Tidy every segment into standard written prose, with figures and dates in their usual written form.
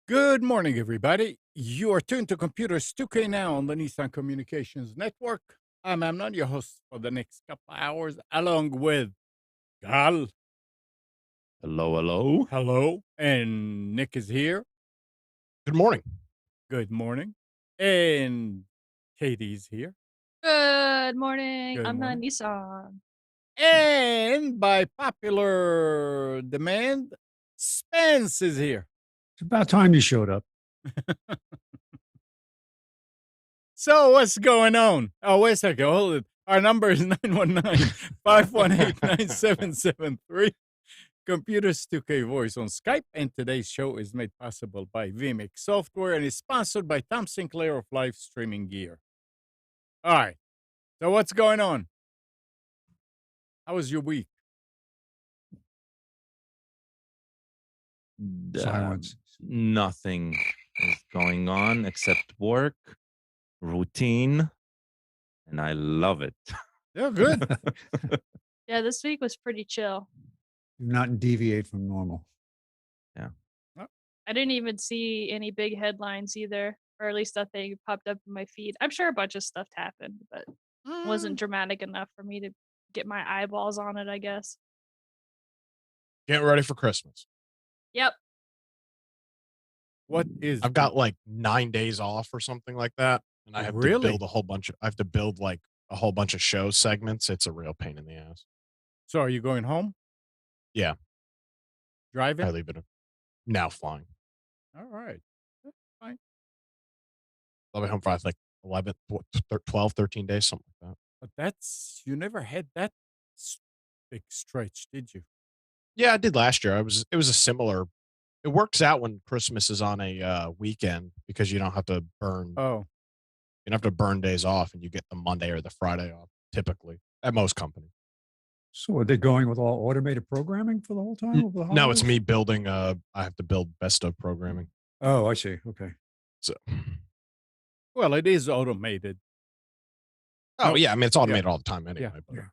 Good morning, everybody. You are tuned to Computers 2K now on the Nissan Communications Network. I'm Amnon, your host for the next couple hours, along with Gal. Hello, hello. Hello. And Nick is here. Good morning. Good morning. And Katie's here. Good morning. Good I'm not morning. Nissan. And by popular demand, Spence is here. It's about time you showed up. So what's going on? Oh, wait a second. Hold it. Our number is 919-518-9773. Computers 2K Voice on Skype. And today's show is made possible by VMix Software and is sponsored by Tom Sinclair of Live Streaming Gear. All right. So what's going on? How was your week? Silence. Nothing is going on except work, routine, and I love it. Yeah, good. Yeah, this week was pretty chill. Do not deviate from normal. I didn't even see any big headlines either, or at least nothing popped up in my feed. I'm sure a bunch of stuff happened, but it wasn't dramatic enough for me to get my eyeballs on it, I guess. Getting ready for Christmas. Yep. What is I've got like 9 days off or something like that. And I have to Really? build a whole bunch of like a whole bunch of show segments. It's a real pain in the ass. So are you going home? Yeah. Driving? I leave it now flying. All right. I'll be home for like 11, 12, 13 days, something like that. But you never had that big stretch, did you? Yeah, I did last year. It was a similar. It works out when Christmas is on a weekend because you don't have to burn. Oh, You don't have to burn days off, and you get the Monday or the Friday off typically at most companies. So are they going with all automated programming for the whole time? Of the No, it's holidays? me building. I have to build best of programming. Oh, I see. Okay. So, well, it is automated. oh No, yeah, I mean it's automated all the time anyway. Yeah. But Yeah.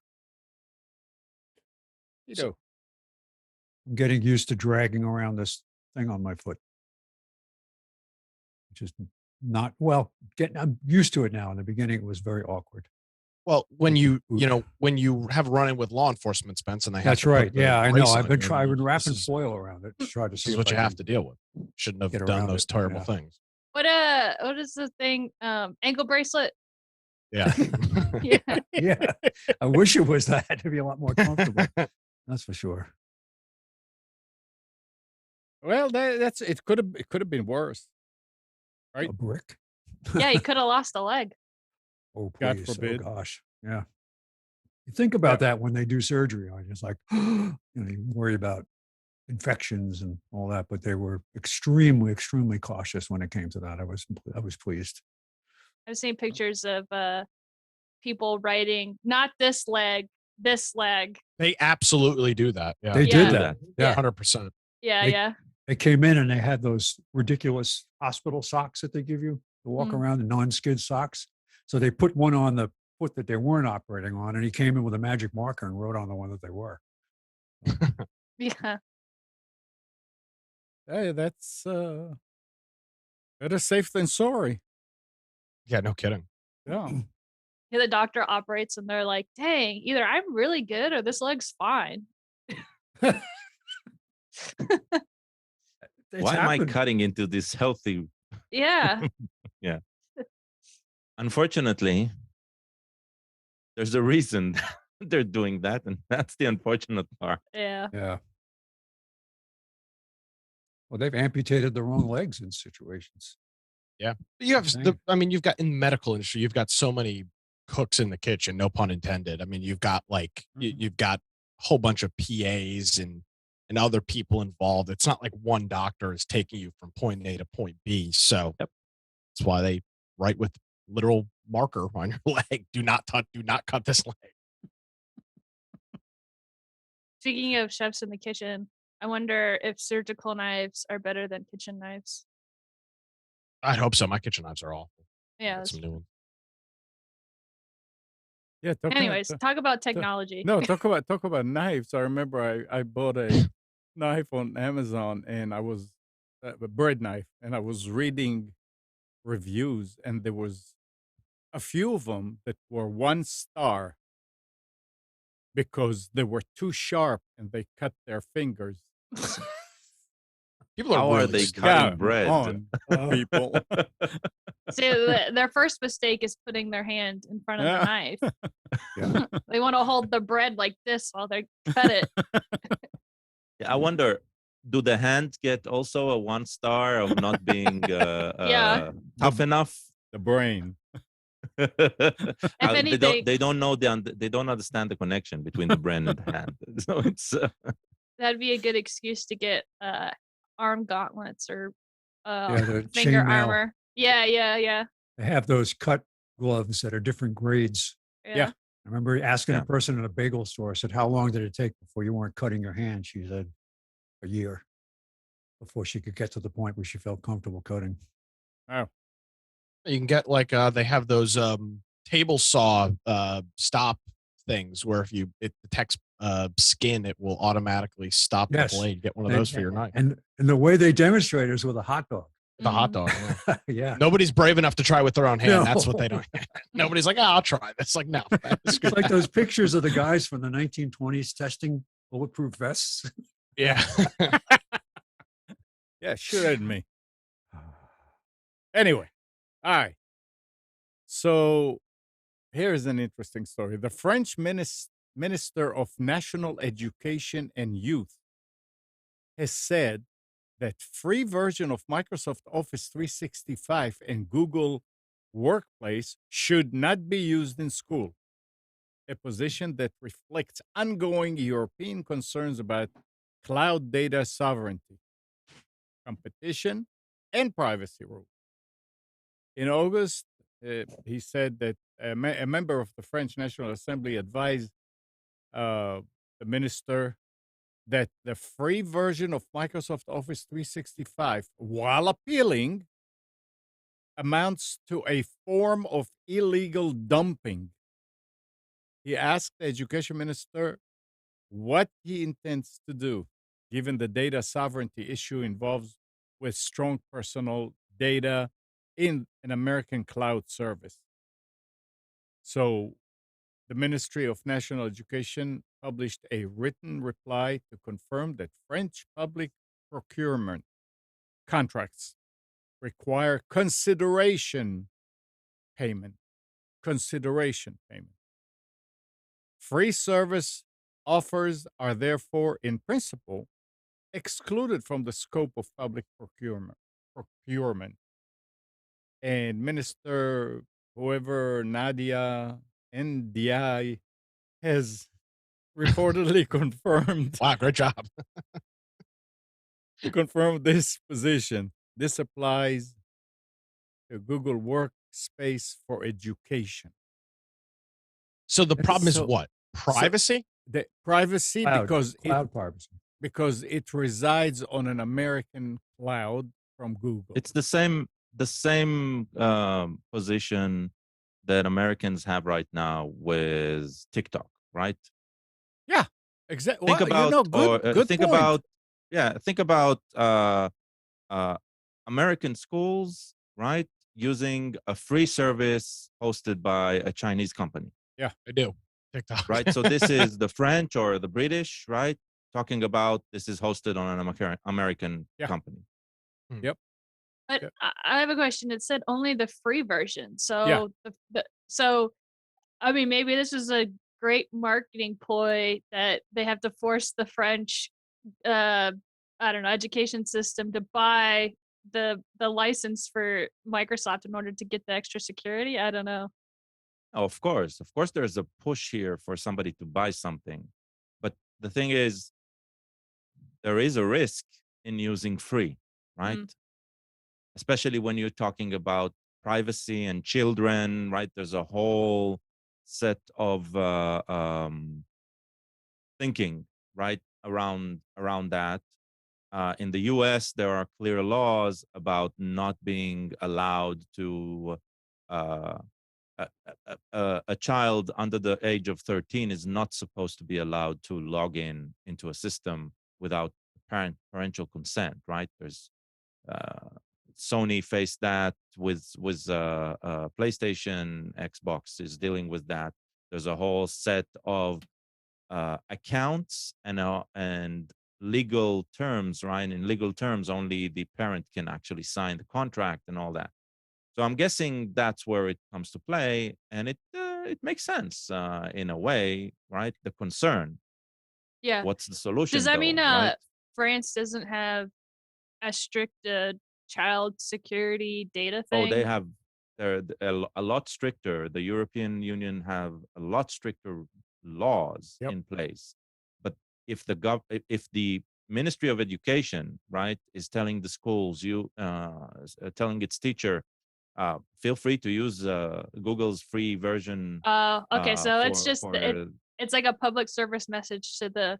You know, I'm getting used to dragging around this thing on my foot. Which is not well. I'm used to it now. In the beginning, it was very awkward. well, when Oof. when you have run-in with law enforcement, Spence, and they have That's to put right. the Yeah, I know. brace I've on been you, trying this wrapping is- foil around it to try to This see is if what I you have to can- deal with. Shouldn't have get done around those it, terrible yeah. things. What is the thing? Ankle bracelet? Yeah. Yeah. Yeah, I wish it was that to be a lot more comfortable. That's for sure. well, that's it. Could have been worse. Right. A brick. Yeah, you could have lost a leg. Oh, God please. forbid. Oh, gosh. Yeah. You think about that when they do surgery on you. It's like, you worry about infections and all that, but they were extremely, extremely cautious when it came to that. I was pleased. I've seen pictures of people writing, not this leg, this leg. They absolutely do that. Yeah. They Yeah. did that. Yeah. 100%. Yeah, They- yeah. They came in and they had those ridiculous hospital socks that they give you to walk Mm. around, the non-skid socks. So they put one on the foot that they weren't operating on, and he came in with a magic marker and wrote on the one that they were. Yeah. Hey, that's better safe than sorry. Yeah, no kidding. Yeah. Yeah, the doctor operates and they're like, dang, either I'm really good or this leg's fine. It's Why am I happened. cutting into this healthy? Yeah. Unfortunately, there's a reason they're doing that, and that's the unfortunate part. Yeah. Yeah. Well, they've amputated the wrong legs in situations. Yeah. You have Insane. I mean, you've got in the medical industry, you've got so many cooks in the kitchen, no pun intended. I mean, you've got like Mhm. you've got a whole bunch of PAs and other people involved. It's not like one doctor is taking you from point A to point B. So Yep. that's why they write with literal marker on your leg. Do not touch, do not cut this leg. Speaking of chefs in the kitchen, I wonder if surgical knives are better than kitchen knives. I'd hope so. My kitchen knives are awful. Yeah. Get that's some true. new ones. Yeah, Anyways, talk about technology. no, talk about knives. I remember I bought a knife on Amazon, and I was a bread knife, and I was reading reviews, and there was a few of them that were 1 star because they were too sharp and they cut their fingers. People are How are really they stupid. cutting Come bread? on, people. So their first mistake is putting their hand in front of the Yeah. knife. Yeah. They want to hold the bread like this while they cut it. Yeah, I wonder, do the hands get also a 1 star of not being Yeah. tough enough? The brain. If anything, They don't know they don't understand the connection between the brain and the hand. So it's that'd be a good excuse to get arm gauntlets or Yeah, the finger chainmail. armor. Yeah. They have those cut gloves that are different grades. Yeah. I remember asking Yeah. a person in a bagel store, I said, how long did it take before you weren't cutting your hand? She said, a year before she could get to the point where she felt comfortable cutting. Oh, You can get like they have those table saw stop things where if you it detects skin, it will automatically stop Yes. the blade. Get one of those for your knife. And the way they demonstrate is with a hot dog. The hot Mhm. dog. Yeah. Yeah. Nobody's brave enough to try with their own hand. No. That's what they don't. Nobody's like, I'll try this. Like, no. It's like those pictures of the guys from the 1920s testing bulletproof vests. Yeah. yeah, shoot at me. Anyway, all right. So here's an interesting story. The French Minister of National Education and Youth has said that free version of Microsoft Office 365 and Google Workplace should not be used in school, a position that reflects ongoing European concerns about cloud data sovereignty, competition, and privacy rules. In August, he said that a member of the French National Assembly advised the minister that the free version of Microsoft Office 365, while appealing, amounts to a form of illegal dumping. He asked the education minister what he intends to do, given the data sovereignty issue involved with strong personal data in an American cloud service. So, the Ministry of National Education published a written reply to confirm that French public procurement contracts require consideration payment. Consideration payment. Free service offers are therefore, in principle, excluded from the scope of public procurement. And Minister whoever Nadia Ndiaye has reportedly confirmed Wow. Great job. this position. This applies to Google Workspace for Education. So the problem is So- what? Privacy? The privacy Cloud because privacy. it resides on an American cloud from Google. it's the same position that Americans have right now with TikTok, right? Exactly. Think about good think point. about think about American schools, right? Using a free service hosted by a Chinese company, I do. TikTok. right? So this is the French or the British, right? Talking about this is hosted on an American Yeah. company. But Yeah. I have a question. It said only the free version. So Yeah. so I mean maybe this is a great marketing ploy that they have to force the French, uh, I don't know, education system to buy the license for Microsoft in order to get the extra security. I don't know. Oh, of course, there's a push here for somebody to buy something, but the thing is, there is a risk in using free, right? Mm. Especially when you're talking about privacy and children, right? There's a whole set of thinking, right, around that. In the U.S., there are clear laws about not being allowed to. Uh, a child under the age of 13 is not supposed to be allowed to log in into a system without parental consent, right? There's uh, Sony faced that with PlayStation. Xbox is dealing with that. There's a whole set of accounts and legal terms, right? In legal terms, only the parent can actually sign the contract and all that. So I'm guessing that's where it comes to play, and it makes sense in a way, right? The concern. Yeah. What's the Does solution, that mean though, right? France doesn't have as strict child security data Oh, they thing? have a lot stricter. The European Union have a lot stricter laws Yep. in place. But if the Ministry of Education, right, is telling the schools, telling its teacher, feel free to use Google's free version Oh, okay. So it's for just it's like a public service message to the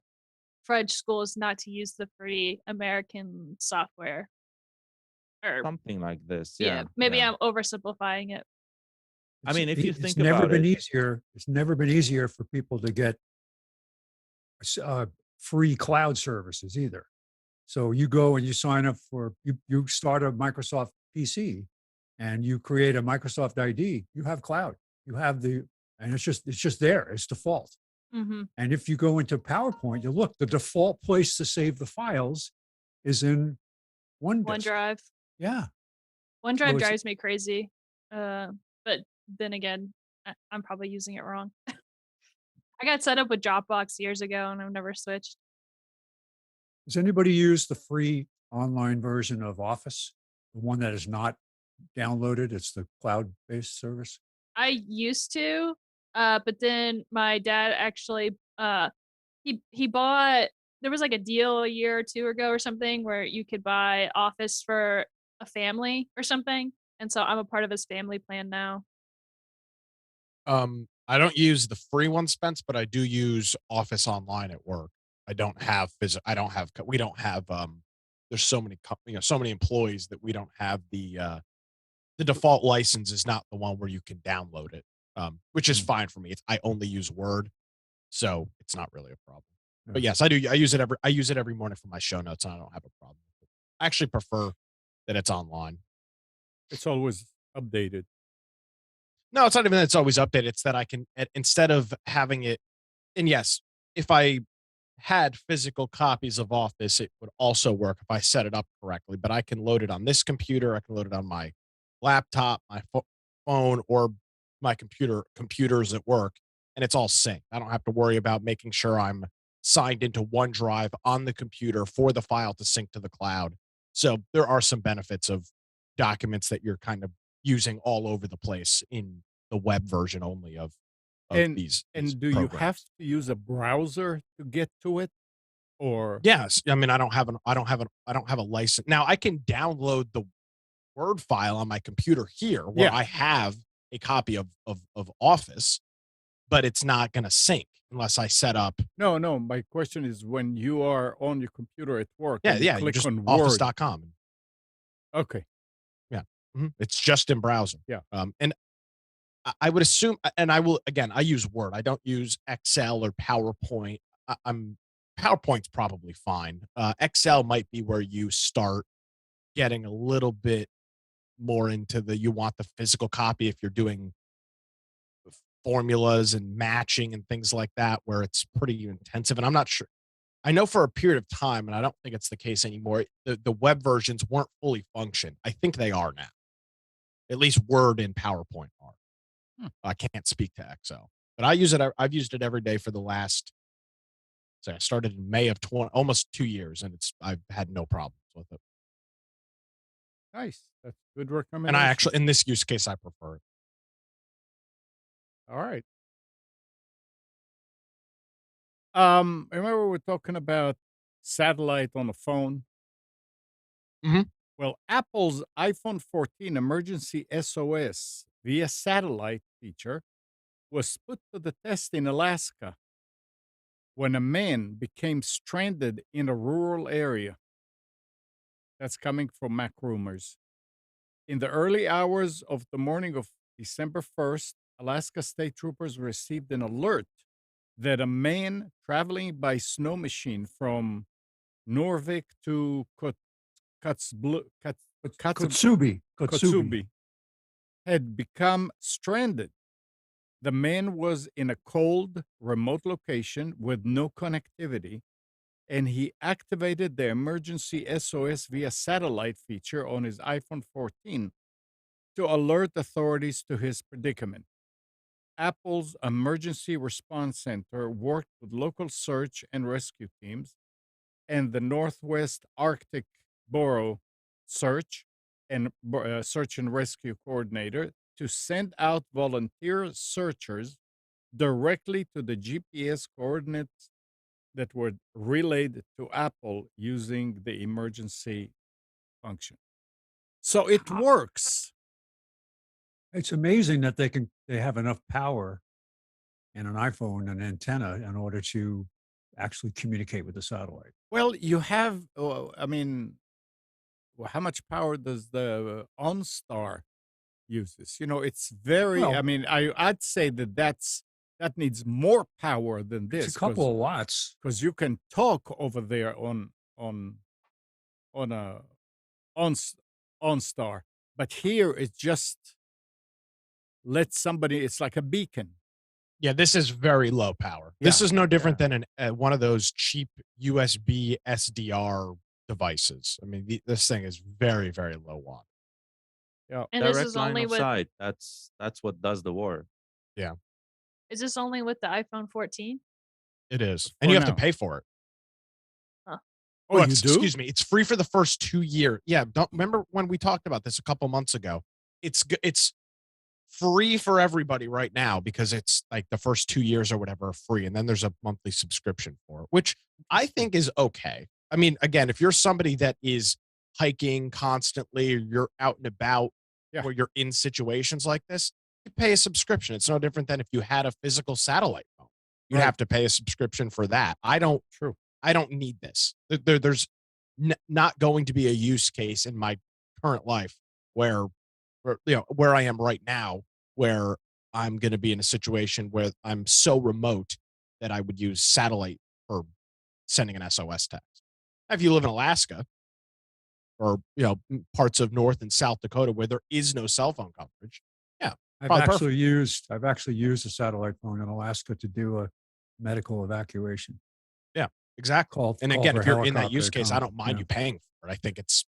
French schools not to use the free American software. Or something like this. yeah, Yeah, maybe yeah. I'm oversimplifying it. I mean, if you It's think never about been it, easier. It's never been easier for people to get free cloud services either. So you go and you sign up for you start a Microsoft PC and you create a Microsoft ID. You have cloud. You have and it's just there. It's default. Hmm. And if you go into PowerPoint, you look, the default place to save the files is in OneDisk. OneDrive. Yeah. So OneDrive it's drives me crazy. Uh, but then again, I'm probably using it wrong. I got set up with Dropbox years ago and I've never switched. Does anybody use the free online version of Office? The one that is not downloaded, it's the cloud-based service. I used to, but then my dad actually he bought there was like a deal a year or two ago or something where you could buy Office for a family or something. And so I'm a part of his family plan now. I don't use the free one, Spence, but I do use Office Online at work. I don't have I don't have we don't have there's so many so many employees that we don't have the default license is not the one where you can download it. Which is Mm. fine for me. I only use Word, so it's not really a problem. But Yeah. yes, I use it every morning for my show notes and I don't have a problem with it. I actually prefer that it's online. It's always updated. No, it's not even that it's always updated. It's that I can instead of having it. And yes, if I had physical copies of Office, it would also work if I set it up correctly. But I can load it on this computer. I can load it on my laptop, my phone, or my computers at work, and it's all synced. I don't have to worry about making sure I'm signed into OneDrive on the computer for the file to sync to the cloud. So there are some benefits of documents that you're kind of using all over the place in the web version only of And these and do you have programs. to use a browser to get to it, or Yes, I mean I don't have a license. Now I can download the Word file on my computer here where yeah? I have a copy of Office, but it's not going to sync unless I set up. No, no. My question is when you are on your computer at work Yeah, and you yeah, you click just on Word. office.com. Okay, Yeah. It's just in browser. yeah. And I would assume, and I will, again, I use Word. I don't use Excel or PowerPoint. I'm PowerPoint's probably fine. Excel might be where you start getting a little bit more into you want the physical copy if you're doing formulas and matching and things like that, where it's pretty intensive. And I'm not sure. I know for a period of time, and I don't think it's the case anymore. The web versions weren't fully functioned. I think they are now. At least Word and PowerPoint are. Hmm. I can't speak to Excel. But I've used it every day for the last. So I started in May of 20, almost 2 years, and I've had no problems with it. Nice. That's good And I recommendation. actually, in this use case, I prefer it. All right. Remember we're talking about satellite on the phone? Mhm. Well, Apple's iPhone 14 emergency SOS via satellite feature was put to the test in Alaska when a man became stranded in a rural area. That's coming from Mac Rumors. In the early hours of the morning of December 1st, Alaska state troopers received an alert that a man traveling by snow machine from Norvik to Kotsubi. Kotsubi had become stranded. The man was in a cold, remote location with no connectivity, and he activated the emergency SOS via satellite feature on his iPhone 14 to alert authorities to his predicament. Apple's Emergency Response Center worked with local search and rescue teams and the Northwest Arctic Borough Search and Rescue Coordinator to send out volunteer searchers directly to the GPS coordinates that were relayed to Apple using the emergency function. So it works. It's amazing that they have enough power in an iPhone, an antenna, in order to actually communicate with the satellite. Well, you have, how much power does the OnStar uses? It's very, Well, I'd say that needs more power than it's a this couple of watts. because you can talk over there on a OnStar, but here it just lets somebody. It's like a beacon. Yeah, this is very low power. This Yeah, is no different than one of those cheap USB SDR devices. I mean, this thing is very, very low watt. Yeah. And this Direct is line only of with sight. That's what does the war. Yeah, is this only with the iPhone 14? it is, and For you have to now. pay for it. Huh. Oh, you do? Excuse me. It's free for the first 2 years. Yeah, don't remember when we talked about this a couple months ago. It's free for everybody right now because it's like the first 2 years or whatever are free, and then there's a monthly subscription for it, which I think is okay. I mean, again, if you're somebody that is hiking constantly, or you're out and about, Yeah. or you're in situations like this, you pay a subscription. It's no different than if you had a physical satellite phone. You'd Right. have to pay a subscription for that. True. I don't need this. There's not going to be a use case in my current life where where I am right now, where I'm going to be in a situation where I'm so remote that I would use satellite for sending an SOS text. If you live in Alaska or parts of North and South Dakota where there is no cell phone coverage, yeah, I've probably actually used a satellite phone in Alaska to do a medical evacuation. yeah, exactly. Call And call again, for if you're in that helicopter use to case, I come. don't mind Yeah. you paying for it. I think it's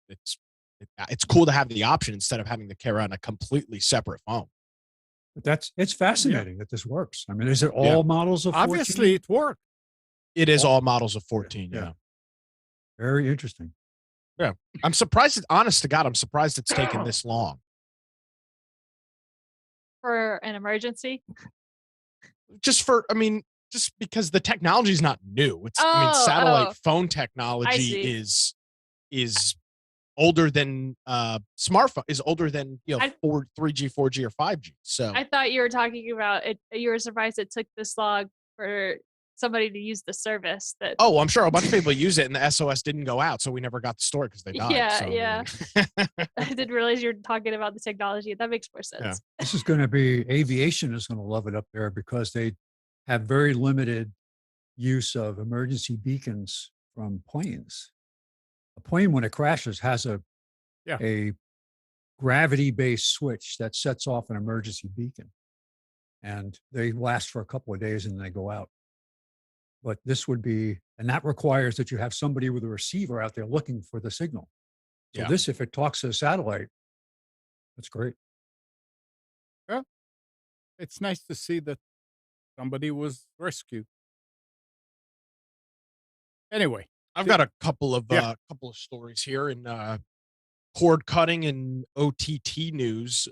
cool to have the option instead of having to carry around a completely separate phone. But it's fascinating that this works. I mean, is it all models of 14? Obviously, it worked. It is Oh, all models of 14. yeah. Yeah. Very interesting. Yeah. I'm surprised. Honest to God, I'm surprised it's taken this long. For an emergency? Just because the technology is not new. Satellite phone technology see. is older than smartphone, is older than 3G, 4G, or 5G. So I thought you were talking about it. You were surprised it took this long for somebody to use the service. I'm sure a bunch of people use it, and the SOS didn't go out, so we never got the story because they died. Yeah, so, yeah. I didn't realize you were talking about the technology. That makes more sense. Yeah. This is going to be aviation is going to love it up there because they have very limited use of emergency beacons from planes. A plane, when it crashes, has a gravity-based switch that sets off an emergency beacon, and they last for a couple of days and they go out. But this would be, and that requires that you have somebody with a receiver out there looking for the signal. So this, if it talks to a satellite, that's great. Well, it's nice to see that somebody was rescued. Anyway, I've got a couple of Yeah. stories here in cord cutting and OTT news.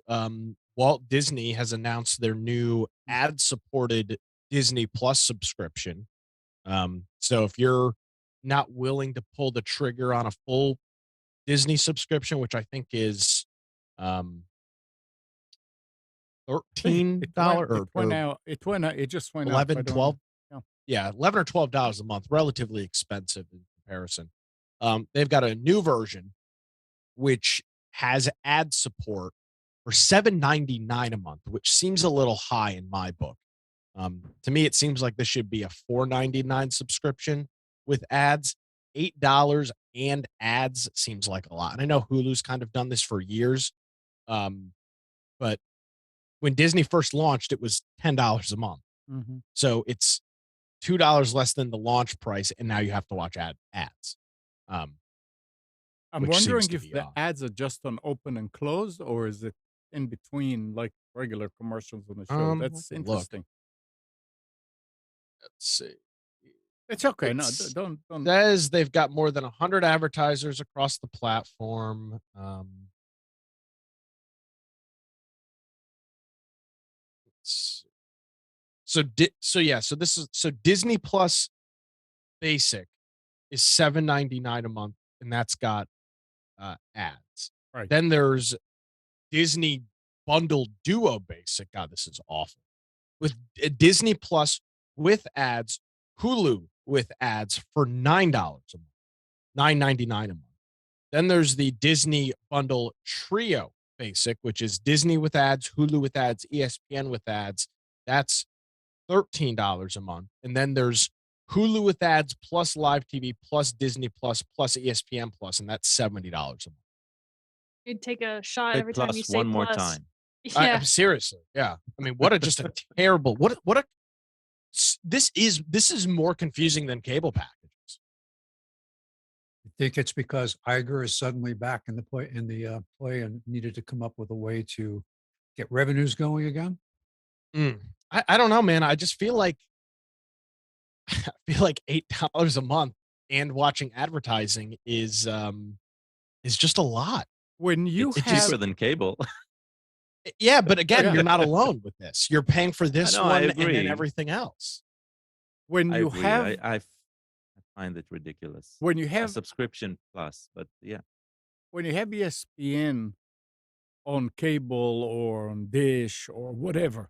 Walt Disney has announced their new ad supported Disney Plus subscription. So if you're not willing to pull the trigger on a full Disney subscription, which I think is $13 It just went up. 11, I don't 12. know. Yeah, $11 or $12 a month, relatively expensive in comparison. They've got a new version which has ad support for $7.99 a month, which seems a little high in my book. To me, it seems like this should be a $4.99 subscription with ads. $8 and ads seems like a lot. And I know Hulu's kind of done this for years. But when Disney first launched, it was $10 a month. Mhm. So it's $2 less than the launch price, and now you have to watch ads. I'm Which seems wondering to if be the odd. ads are just on open and close, or is it in between like regular commercials on the show? I That's can look. interesting. Let's see. It's okay. No, It's- don't. Says they've got more than 100 advertisers across the platform. Let's see. So Disney Plus Basic is $7.99 a month, and that's got ads. Right. Then there's Disney Bundle Duo Basic. God, this is awful. With Disney Plus with ads, Hulu with ads for $9 a month, $9.99 a month. Then there's the Disney Bundle Trio Basic, which is Disney with ads, Hulu with ads, ESPN with ads. That's $13 a month. And then there's Hulu with ads plus live TV plus Disney Plus plus ESPN Plus, and that's $70 a month. You'd take a shot Say every time plus you say one more plus. time. Yeah. Seriously, yeah. I mean, what a just a terrible this is more confusing than cable packages. I think it's because Iger is suddenly back in the play and needed to come up with a way to get revenues going again. I don't know, man. I just feel like $8 a month and watching advertising is just a lot. When you It's have cheaper than cable. Yeah, but again, Yeah. you're not alone with this. You're paying for this know, I one and then agree. everything else. when I you agree. have I find it ridiculous. when you A have subscription plus, but yeah. when you have ESPN on cable or on dish or whatever,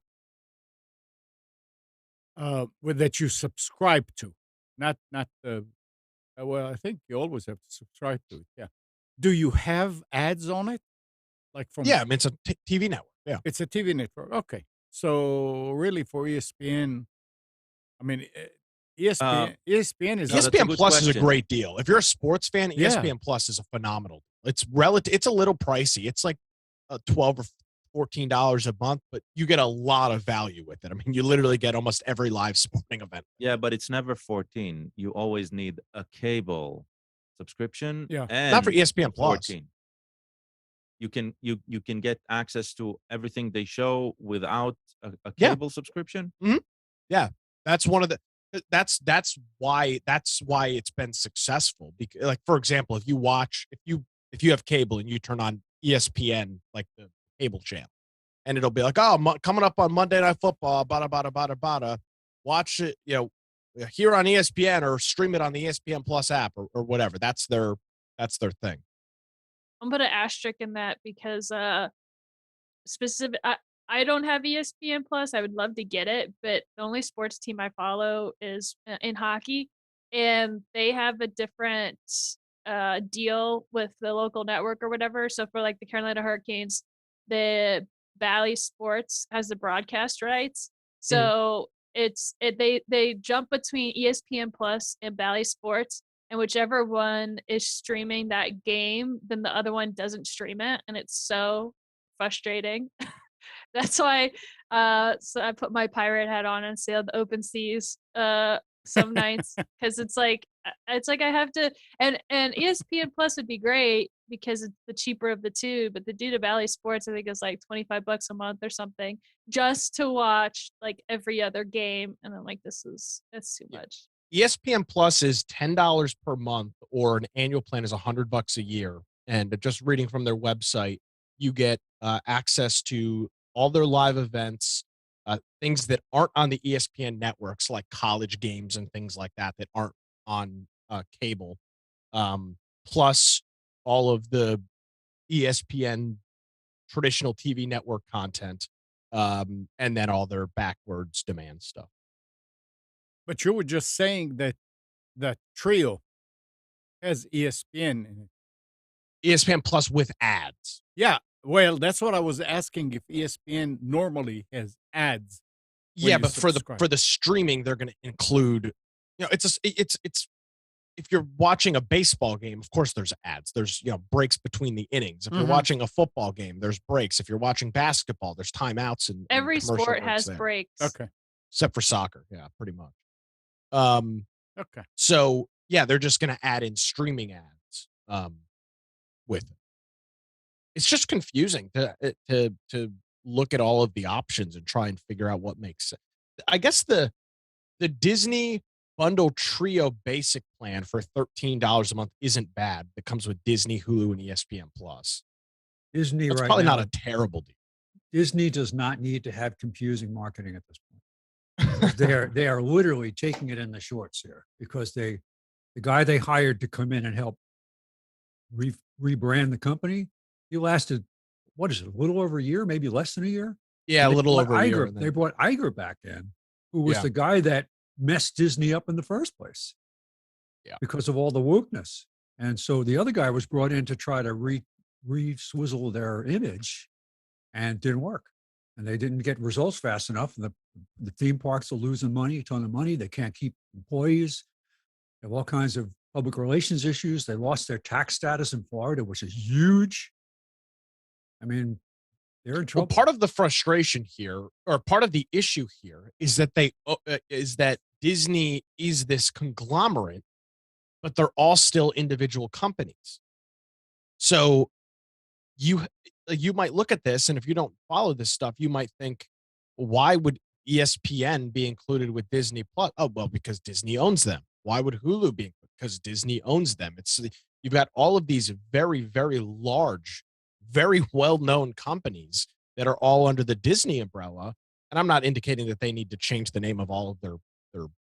that you subscribe to, not the. Well, I think you always have to subscribe to it. Yeah. Do you have ads on it? Like from Yeah, I mean, it's a TV network. Yeah. It's a TV network. Okay. So really for ESPN, I mean, ESPN is No, that's a ESPN good Plus is a question. great deal. If you're a sports fan, Yeah. ESPN Plus is a phenomenal. It's It's a little pricey. It's like $12 or $14 a month, but you get a lot of value with it. I mean, you literally get almost every live sporting event. Yeah, but it's never 14. You always need a cable subscription. Yeah. And Not for ESPN Plus. 14. You can get access to everything they show without a Yeah. cable subscription. That's one of the that's why it's been successful. Because, like, for example, if you have cable and you turn on ESPN, like the cable channel, and it'll be like, oh, coming up on Monday Night Football, bada. Watch it, here on ESPN or stream it on the ESPN Plus app or whatever. That's their thing. I'm gonna asterisk in that because specific I don't have ESPN Plus. I would love to get it, but the only sports team I follow is in hockey, and they have a different deal with the local network or whatever. So for like the Carolina Hurricanes, the Bally Sports has the broadcast rights. So they jump between ESPN Plus and Bally Sports, and whichever one is streaming that game, then the other one doesn't stream it, and it's so frustrating. That's why so I put my pirate hat on and sail the open seas some nights, because it's like I have to, and ESPN Plus would be great, because it's the cheaper of the two. But the Duda Valley Sports, I think, is like $25 a month or something, just to watch like every other game. And I'm like, it's too Yeah. much. ESPN Plus is $10 per month, or an annual plan is $100 a year. And just reading from their website, you get access to all their live events, things that aren't on the ESPN networks, like college games and things like that that aren't on cable, plus all of the ESPN traditional TV network content, and then all their backwards demand stuff. But you were just saying that that trio has ESPN in it. ESPN Plus with ads. Yeah, well, that's what I was asking, if ESPN normally has ads. when Yeah, you but subscribe. for the streaming, they're going to include, it's if you're watching a baseball game, of course there's ads. There's breaks between the innings. If you're Mhm. watching a football game, there's breaks. If you're watching basketball, there's timeouts and Every commercial sport breaks has there. breaks. Okay, Except for soccer. Yeah, pretty much. Um, okay. so yeah, they're just going to add in streaming ads with it. It's just confusing to look at all of the options and try and figure out what makes sense. I guess the Disney bundle trio basic plan for $13 a month isn't bad. That comes with Disney, Hulu, and ESPN Plus. Disney That's right probably now, not a terrible deal. Disney does not need to have confusing marketing at this point. 'Cause they are literally taking it in the shorts here, because the guy they hired to come in and help rebrand the company, he lasted, what is it, a little over a year, maybe less than a year. Yeah, And a little over a year. They brought Iger back in, who was Yeah. the guy that messed Disney up in the first place. Yeah. Because of all the wokeness. And so the other guy was brought in to try to re-swizzle their image, and didn't work. And they didn't get results fast enough. And the theme parks are losing money, a ton of money. They can't keep employees. They have all kinds of public relations issues. They lost their tax status in Florida, which is huge. I mean, they're in Well, trouble. part of the frustration here, or part of the issue here, is that is that Disney is this conglomerate, but they're all still individual companies. So you might look at this, and if you don't follow this stuff, you might think, why would ESPN be included with Disney Plus? Oh, well, because Disney owns them. Why would Hulu be? Because Disney owns them. You've got all of these very, very large, very well-known companies that are all under the Disney umbrella. And I'm not indicating that they need to change the name of all of their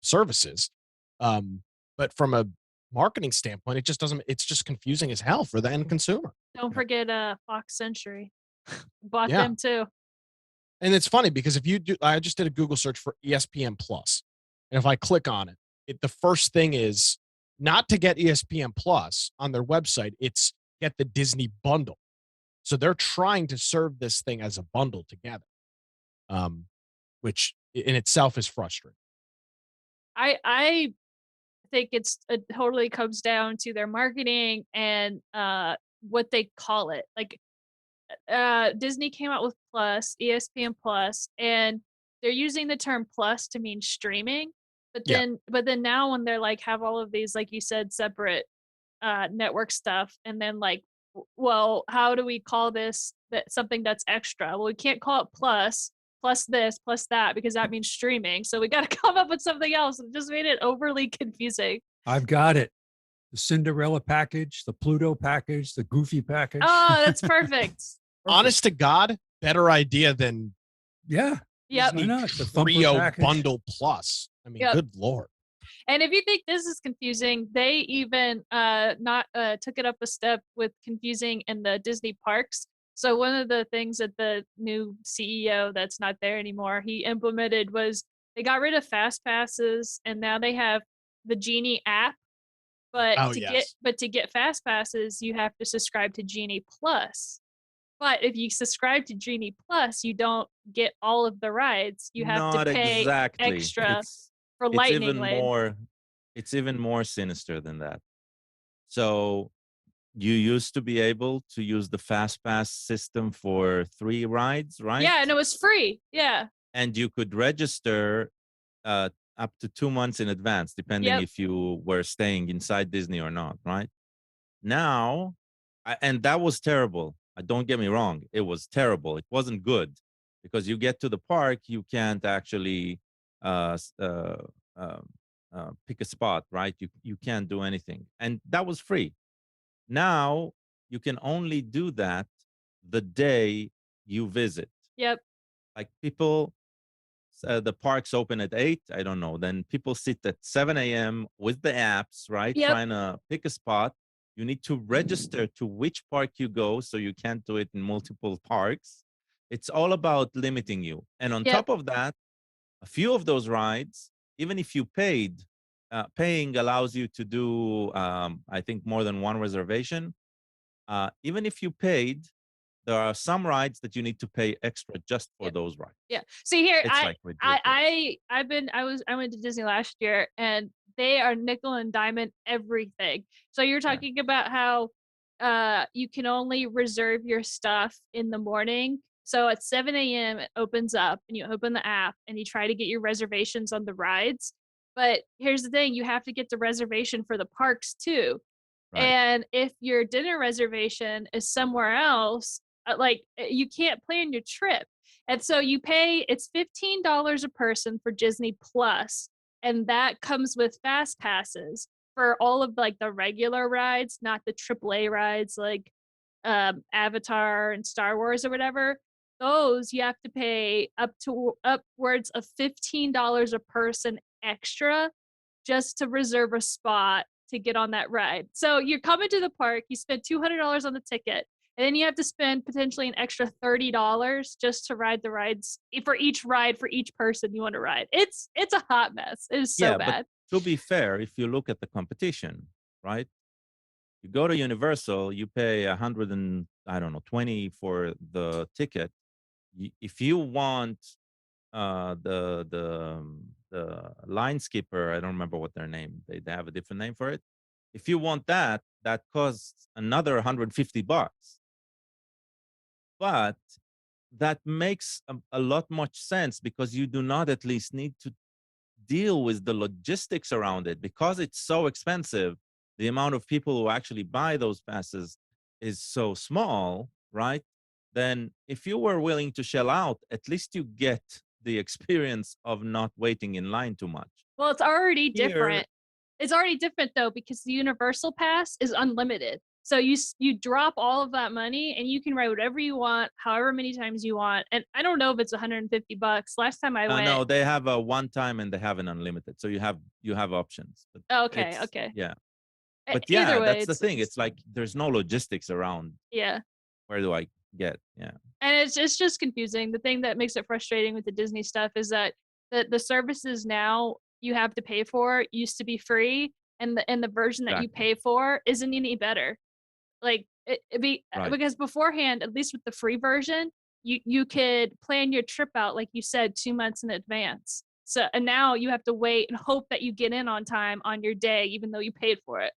services. But from a marketing standpoint, it's just confusing as hell for the end consumer. Don't forget Fox Century. Bought Yeah. them too. And it's funny because if you do, I just did a Google search for ESPN Plus, and if I click on it, the first thing is not to get ESPN Plus on their website. It's get the Disney bundle. So they're trying to serve this thing as a bundle together, which in itself is frustrating. I think it totally comes down to their marketing and what they call it. Like Disney came out with Plus, ESPN Plus, and they're using the term plus to mean streaming. But Yeah. then now when they're like have all of these, like you said, separate network stuff, and then like, well, how do we call this something that's extra? Well, we can't call it plus this plus that, because that means streaming. So we got to come up with something else. It just made it overly confusing. I've got it. The Cinderella package, the Pluto package, the Goofy package. Oh, that's perfect. Honest to God, better idea than Yeah. Yep. Why not? The Thumper Trio package. bundle plus. I mean, Yep. good Lord. And if you think this is confusing, they even took it up a step with confusing in the Disney parks. So one of the things that the new CEO that's not there anymore, he implemented was they got rid of fast passes, and now they have the Genie app. But Oh, to yes. get fast passes, you have to subscribe to Genie Plus. But if you subscribe to Genie Plus, you don't get all of the rides. You have Not to pay exactly. extra for It's Lightning even Lane. more. It's even more sinister than that. So you used to be able to use the fast pass system for 3 rides, right? Yeah, and it was free. Yeah. And you could register up to 2 months in advance, depending Yep. if you were staying inside Disney or not, right? Now, And that was terrible. Don't get me wrong, it was terrible. It wasn't good because you get to the park, you can't actually uh, s- uh, um, pick a spot, right? You can't do anything, and that was free. Now you can only do that the day you visit. Yep. Like people, the parks open at 8, I don't know, then people sit at 7 a.m. with the apps, right, Yep. trying to pick a spot. You need to register to which park you go, so you can't do it in multiple parks. It's all about limiting you, and on Yep. top of that, a few of those rides, even if you paid, paying allows you to do, I think, more than one reservation. Even if you paid, there are some rides that you need to pay extra just for Yep. those rides. Yeah. See here, It's like ridiculous. I went to Disney last year, and they are nickel and diamond everything. So you're Yeah. talking about how you can only reserve your stuff in the morning. So at 7 a.m. it opens up and you open the app and you try to get your reservations on the rides. But here's the thing, you have to get the reservation for the parks too. Right. And if your dinner reservation is somewhere else, you can't plan your trip. And so you pay, it's $15 a person for Disney Plus, and that comes with fast passes for all of like the regular rides, not the AAA rides like Avatar and Star Wars or whatever. Those you have to pay up to upwards of $15 a person extra just to reserve a spot to get on that ride. So you're coming to the park, you spend $200 on the ticket, and then you have to spend potentially an extra $30 just to ride the rides for each ride for each person you want to ride. It's a hot mess. It is so Yeah, but bad. to be fair, if you look at the competition, right? You go to Universal, you pay 100 and I don't know 20 for the ticket. If you want the line skipper, I don't remember what their name. They have a different name for it. If you want that, that costs another $150. But that makes a lot much sense because you do not at least need to deal with the logistics around it because it's so expensive. The amount of people who actually buy those passes is so small, right? Then if you were willing to shell out, at least you get the experience of not waiting in line too much. Well, it's already Here, different. It's already different though because the Universal Pass is unlimited. So you drop all of that money and you can ride whatever you want, however many times you want. And I don't know if it's $150. Last time I went, no, they have a one time and they have an unlimited, so you have options. But oh, okay, it's okay. yeah, but Either yeah, way, that's the thing. It's like there's no logistics around. yeah. Where do I get? Yeah. And it's just confusing. The thing that makes it frustrating with the Disney stuff is that the services now you have to pay for used to be free, and the version that you Exactly. pay for isn't any better. Like Right. because beforehand, at least with the free version, you could plan your trip out like you said 2 months in advance. So and now you have to wait and hope that you get in on time on your day, even though you paid for it.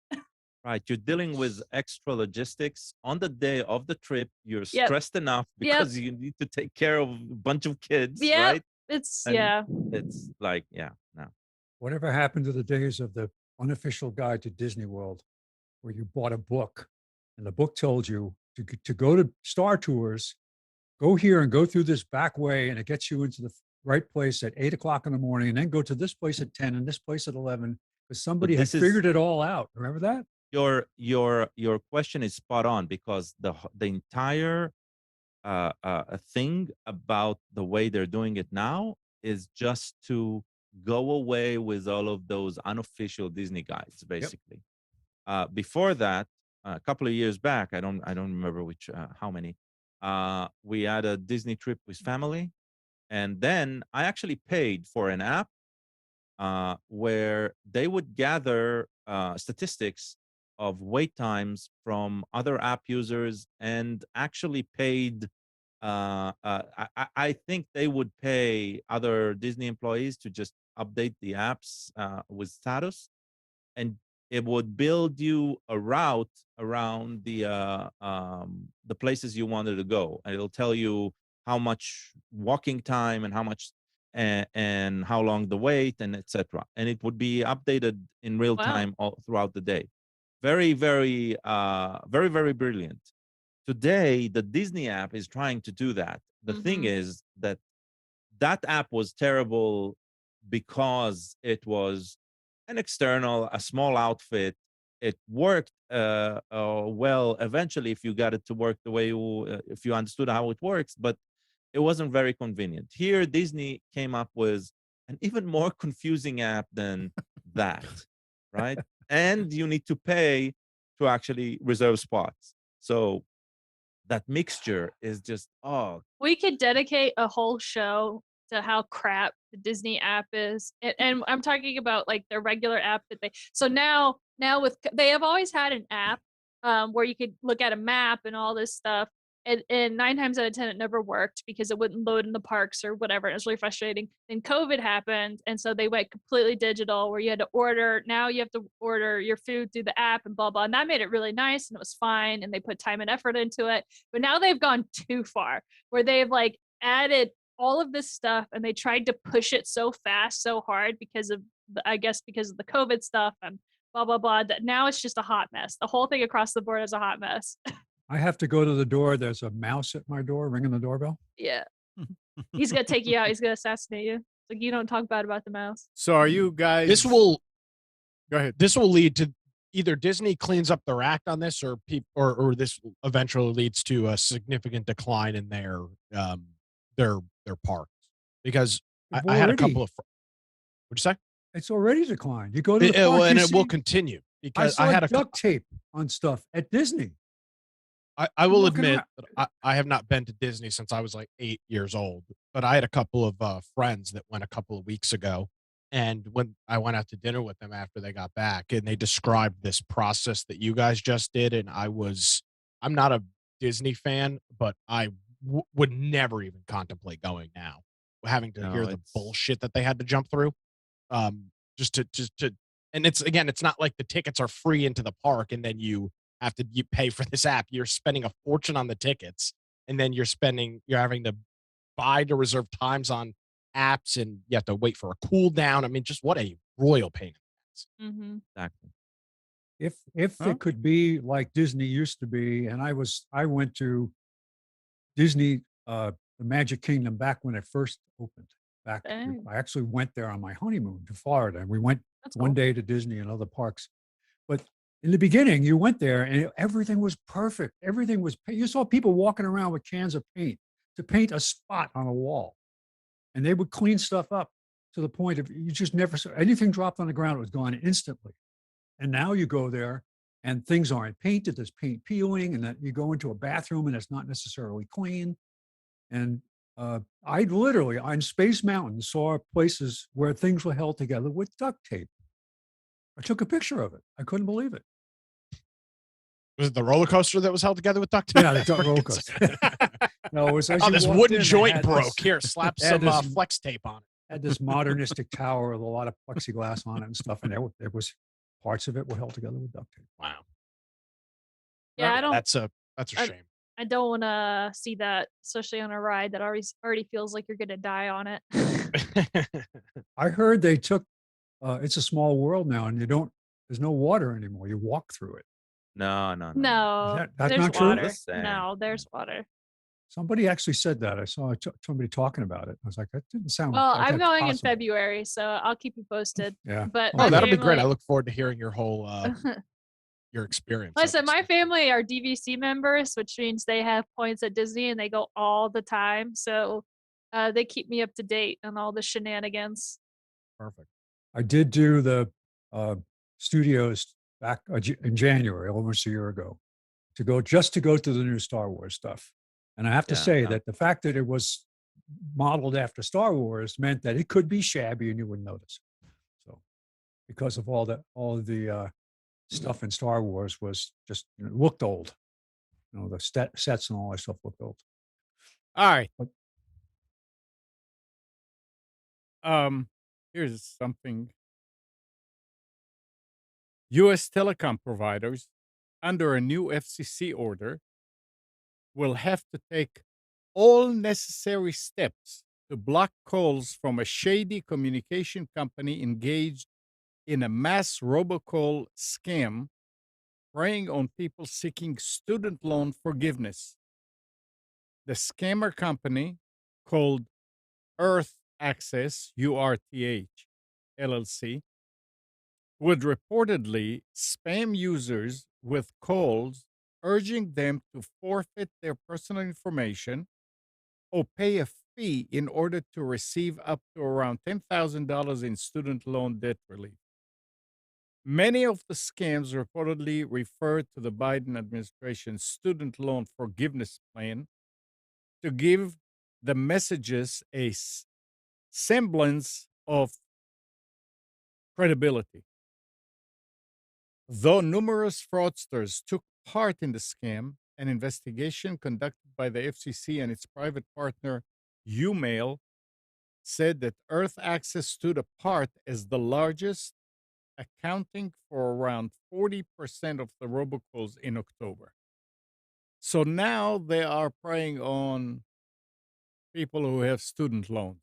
Right. You're dealing with extra logistics on the day of the trip. You're Yep. stressed enough Yep. because you need to take care of a bunch of kids, Yep. right? It's And yeah. it's like, yeah, no. Whatever happened to the days of the unofficial guide to Disney World, where you bought a book and the book told you to go to Star Tours, go here and go through this back way, and it gets you into the right place at 8 o'clock in the morning, and then go to this place at 10 and this place at 11, because somebody But had this is figured it all out. Remember that? your question is spot on because the entire thing about the way they're doing it now is just to go away with all of those unofficial Disney guides, basically. Before that, a couple of years back, I don't remember which how many. We had a Disney trip with family, and then I actually paid for an app where they would gather statistics of wait times from other app users and actually paid. I think they would pay other Disney employees to just update the apps with status, and it would build you a route around the places you wanted to go, and it'll tell you how much walking time and how much and how long the wait and etc. And it would be updated in real Wow. time all throughout the day. very brilliant. Today, the Disney app is trying to do that. The thing is that that app was terrible because it was an external, a small outfit. It worked well eventually if you got it to work the way if you understood how it works, but it wasn't very convenient. Here, Disney came up with an even more confusing app than that, right? And you need to pay to actually reserve spots. So that mixture is just, oh, We could dedicate a whole show to how crap the Disney app is. And I'm talking about like their regular app that they so now with they have always had an app where you could look at a map and all this stuff. And 9 times out of 10 it never worked because it wouldn't load in the parks or whatever. It was really frustrating. Then COVID happened, and so they went completely digital where you had to order. Now you have to order your food through the app and blah blah. And that made it really nice and it was fine. And they put time and effort into it. But now they've gone too far where they've like added all of this stuff and they tried to push it so fast, so hard because of I guess because of the COVID stuff and blah blah blah. That now it's just a hot mess. The whole thing across the board is a hot mess. I have to go to the door. There's a mouse at my door ringing the doorbell. Yeah, he's gonna take you out. He's gonna assassinate you. Like you don't talk bad about the mouse. So are you guys? This will go ahead. this will lead to either Disney cleans up their act on this, or or this eventually leads to a significant decline in their parks. Because I had a couple of. What'd you say? It's already declined. You go to the park, and you it will see- continue I because saw I had a duct tape on stuff at Disney. I will looking admit that I have not been to Disney since I was like 8 years old, but I had a couple of friends that went a couple of weeks ago. And when I went out to dinner with them after they got back, and they described this process that you guys just did. And I'm not a Disney fan, but I would never even contemplate going now, having to No, hear the it's- bullshit that they had to jump through. Just to, and it's not like the tickets are free into the park and then you pay for this app. You're spending a fortune on the tickets, and then you're having to buy to reserve times on apps, and you have to wait for a cooldown. I mean, just what a royal pain. Mm-hmm. exactly. If Huh? it could be like Disney used to be, and I went to Disney, the Magic Kingdom back when it first opened. Dang. I actually went there on my honeymoon to Florida, and we went That's one cool. day to Disney and other parks. But in the beginning, you went there and everything was perfect. Everything was, you saw people walking around with cans of paint to paint a spot on a wall. And they would clean stuff up to the point of you just never saw anything dropped on the ground, it was gone instantly. And now you go there and things aren't painted, there's paint peeling, and that you go into a bathroom and it's not necessarily clean. And I literally on Space Mountain saw places where things were held together with duct tape. I took a picture of it. I couldn't believe it. Was it the roller coaster that was held together with duct tape? Yeah, the roller coaster. No, it was as Oh, you this walked wooden in, they joint had broke. this- Here, slap they had some this- flex tape on it. had this modernistic tower with a lot of plexiglass on it and stuff, and there was parts of it were held together with duct tape. Wow. Yeah, I don't. That's a I- shame. I don't want to see that, especially on a ride that already feels like you're gonna die on it. I heard they took It's a Small World now, and there's no water anymore. You walk through it. No. No, that's there's not true? water. The same. No, there's water. Somebody actually said that. I saw somebody talking about it. I was like, that didn't sound. Well, like I'm that's going in possible. February, so I'll keep you posted. Yeah. But Oh, my Oh, that'll be great. I family- look forward to hearing your whole your experience. Listen, my obviously. family are DVC members, which means they have points at Disney and they go all the time. So they keep me up to date on all the shenanigans. Perfect. I did do the studios back in January, almost a year ago, to go to the new Star Wars stuff. And I have to Yeah, say yeah. that the fact that it was modeled after Star Wars meant that it could be shabby and you wouldn't notice. So, because of all of the stuff in Star Wars was just looked old. The sets and all that stuff looked old. All right. But- Here's something. U.S. telecom providers, under a new FCC order, will have to take all necessary steps to block calls from a shady communication company engaged in a mass robocall scam preying on people seeking student loan forgiveness. The scammer company called Earth Access, URTH LLC, would reportedly spam users with calls urging them to forfeit their personal information or pay a fee in order to receive up to around $10,000 in student loan debt relief. Many of the scams reportedly referred to the Biden administration's student loan forgiveness plan to give the messages a semblance of credibility. Though numerous fraudsters took part in the scam, an investigation conducted by the FCC and its private partner, UMail, said that Earth Access stood apart as the largest, accounting for around 40% of the robocalls in October. So now they are preying on people who have student loans.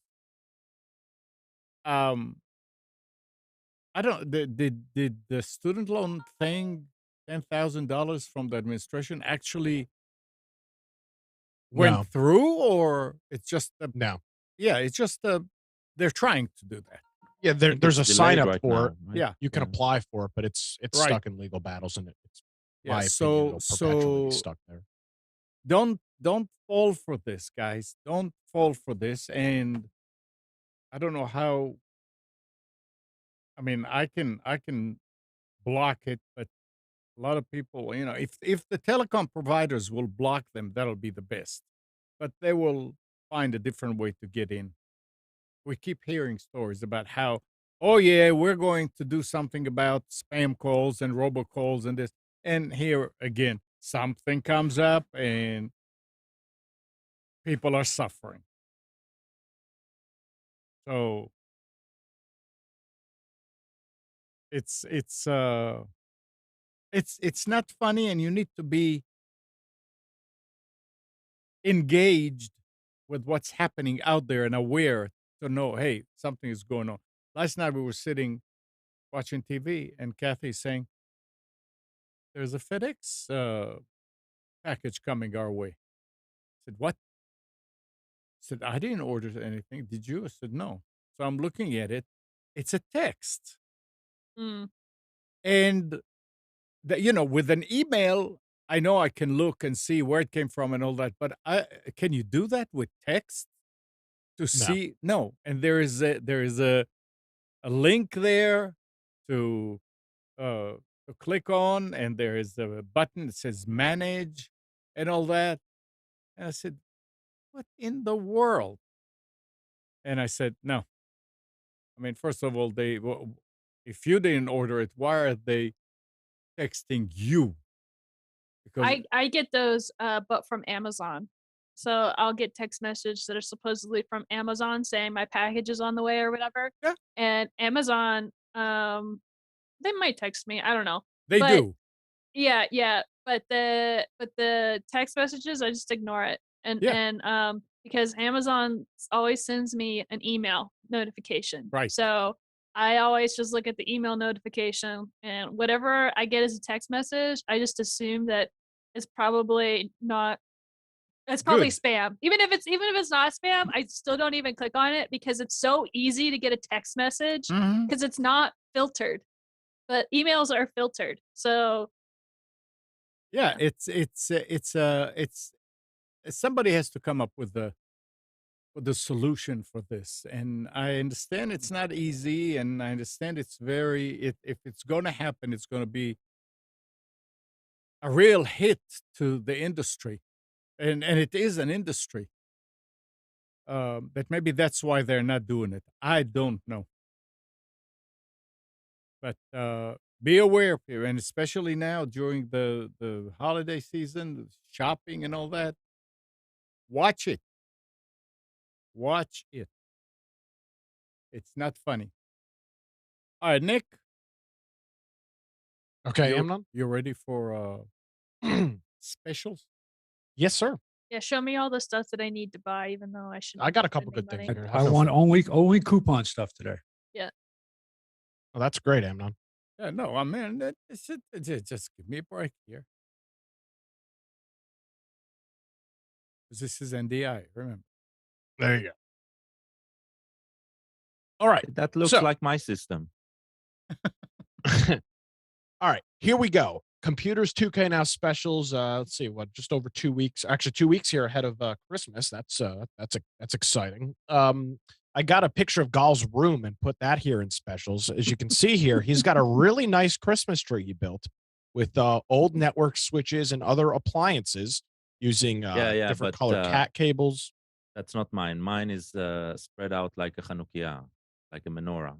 I don't did the student loan thing, $10,000 from the administration actually went No, through, or it's just a no. yeah, it's just a they're trying to do that. Yeah, I think there's a it's sign delayed up right for it. now, right? Yeah. You can Yeah. apply for it, but it's Right. stuck in legal battles, and it's Yeah. my opinion So it'll perpetually be so stuck there. don't fall for this, guys. Don't fall for this. And I don't know how. I mean, I can block it, but a lot of people, if the telecom providers will block them, that'll be the best. But they will find a different way to get in. We keep hearing stories about how, oh yeah, we're going to do something about spam calls and robocalls and this. And here again, something comes up and people are suffering. So it's it's uh it's not funny, and you need to be engaged with what's happening out there and aware to know, hey, something is going on. Last night we were sitting watching TV, and Kathy's saying, "There's a FedEx package coming our way." I said, "What?" I said, "I didn't order anything. Did you?" I said, "No." So I'm looking at it. It's a text, Mm. and with an email, I know I can look and see where it came from and all that. But can you do that with text to No. see? No. And there is a link there to uh, to click on, and there is a button that says manage and all that. And I said, "What in the world?" And I said, "No. I mean, first of all, if you didn't order it, why are they texting you?" Because I get those, but from Amazon. So I'll get text messages that are supposedly from Amazon saying my package is on the way or whatever. yeah, And Amazon, they might text me. I don't know. they But do. yeah, yeah. But the text messages, I just ignore it. And Yeah, and because Amazon always sends me an email notification. right. So I always just look at the email notification, and whatever I get as a text message, I just assume that it's probably not it's probably Good. spam. Even if it's not spam, I still don't even click on it because it's so easy to get a text message Mhm. because it's not filtered. But emails are filtered. So Yeah, yeah. it's somebody has to come up with the solution for this. And I understand it's not easy, and I understand it's if it's going to happen, it's going to be a real hit to the industry, and it is an industry. But maybe that's why they're not doing it. I don't know, but be aware, and especially now during the holiday season, the shopping and all that. Watch it. Watch it. It's not funny. All right, Nick, Okay, you Amnon. you ready for specials? Yes, sir. Yeah, show me all the stuff that I need to buy, even though I shouldn't I got be a couple spending good things money. here. I Have no want fear. only coupon stuff today. Yeah. Oh, that's great, Amnon. Yeah, no, I mean, just give me a break here. 'Cause this is NDI, remember. There you go. All right. That looks So, like my system. all right, here we go. Computers 2K now specials. Let's see, what, just over 2 weeks. Actually, 2 weeks here ahead of Christmas. That's exciting. I got a picture of Gall's room and put that here in specials. As you can see here, he's got a really nice Christmas tree he built with old network switches and other appliances using Yeah, different but color cat cables. that's not mine. Mine is spread out like a Chanukia, like a menorah.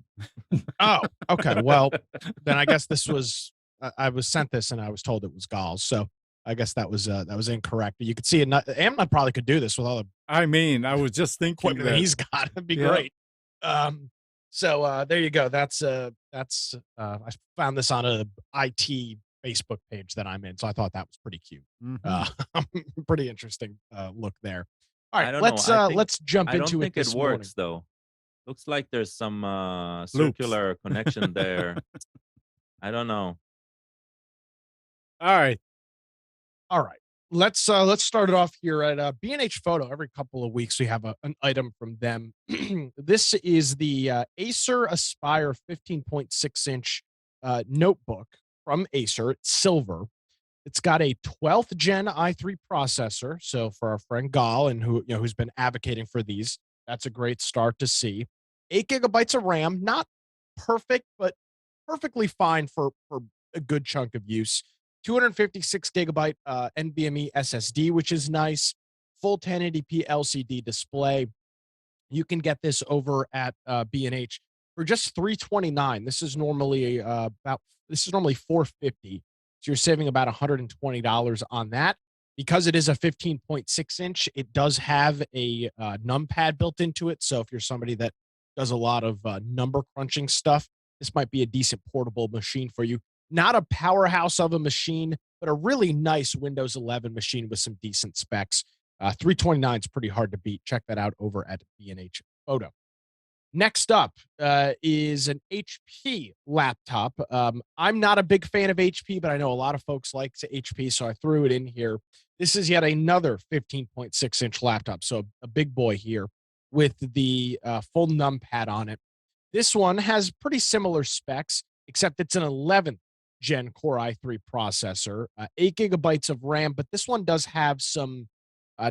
Oh, okay. Well, then I guess this was I was sent this and I was told it was Gauls. So I guess that was incorrect. But you could see it. Amnon probably could do this with all the I mean, I was just thinking equipment that that he's got. It'd be Yeah. great. So there you go. That's I found this on a IT Facebook page that I'm in. So I thought that was pretty cute. Mhm. Pretty interesting look there. All right, I don't know. I think let's jump I don't into it think it this morning. works though. Looks like there's some circular connection there. I don't know. All right. All right. Let's start it off here at B&H Photo. Every couple of weeks we have an item from them. This is the Acer Aspire 15.6-inch notebook from Acer. It's silver. It's got a 12th gen i3 processor. So for our friend Gal and who's been advocating for these, that's a great start to see. 8 GB of RAM, not perfect, but perfectly fine for a good chunk of use. 256 GB NVMe SSD, which is nice. Full 1080p LCD display. You can get this over at B&H for just $329. This is normally $450. So you're saving about $120 on that. Because it is a 15.6-inch, it does have a numpad built into it. So if you're somebody that does a lot of number crunching stuff, this might be a decent portable machine for you. Not a powerhouse of a machine, but a really nice Windows 11 machine with some decent specs. 329 is pretty hard to beat. Check that out over at B&H Photo. Next up is an HP laptop. I'm not a big fan of HP, but I know a lot of folks like HP, so I threw it in here. This is yet another 15.6-inch laptop, so a big boy here with the full numpad on it. This one has pretty similar specs, except it's an 11th gen Core i3 processor, 8 GB of RAM, but this one does have some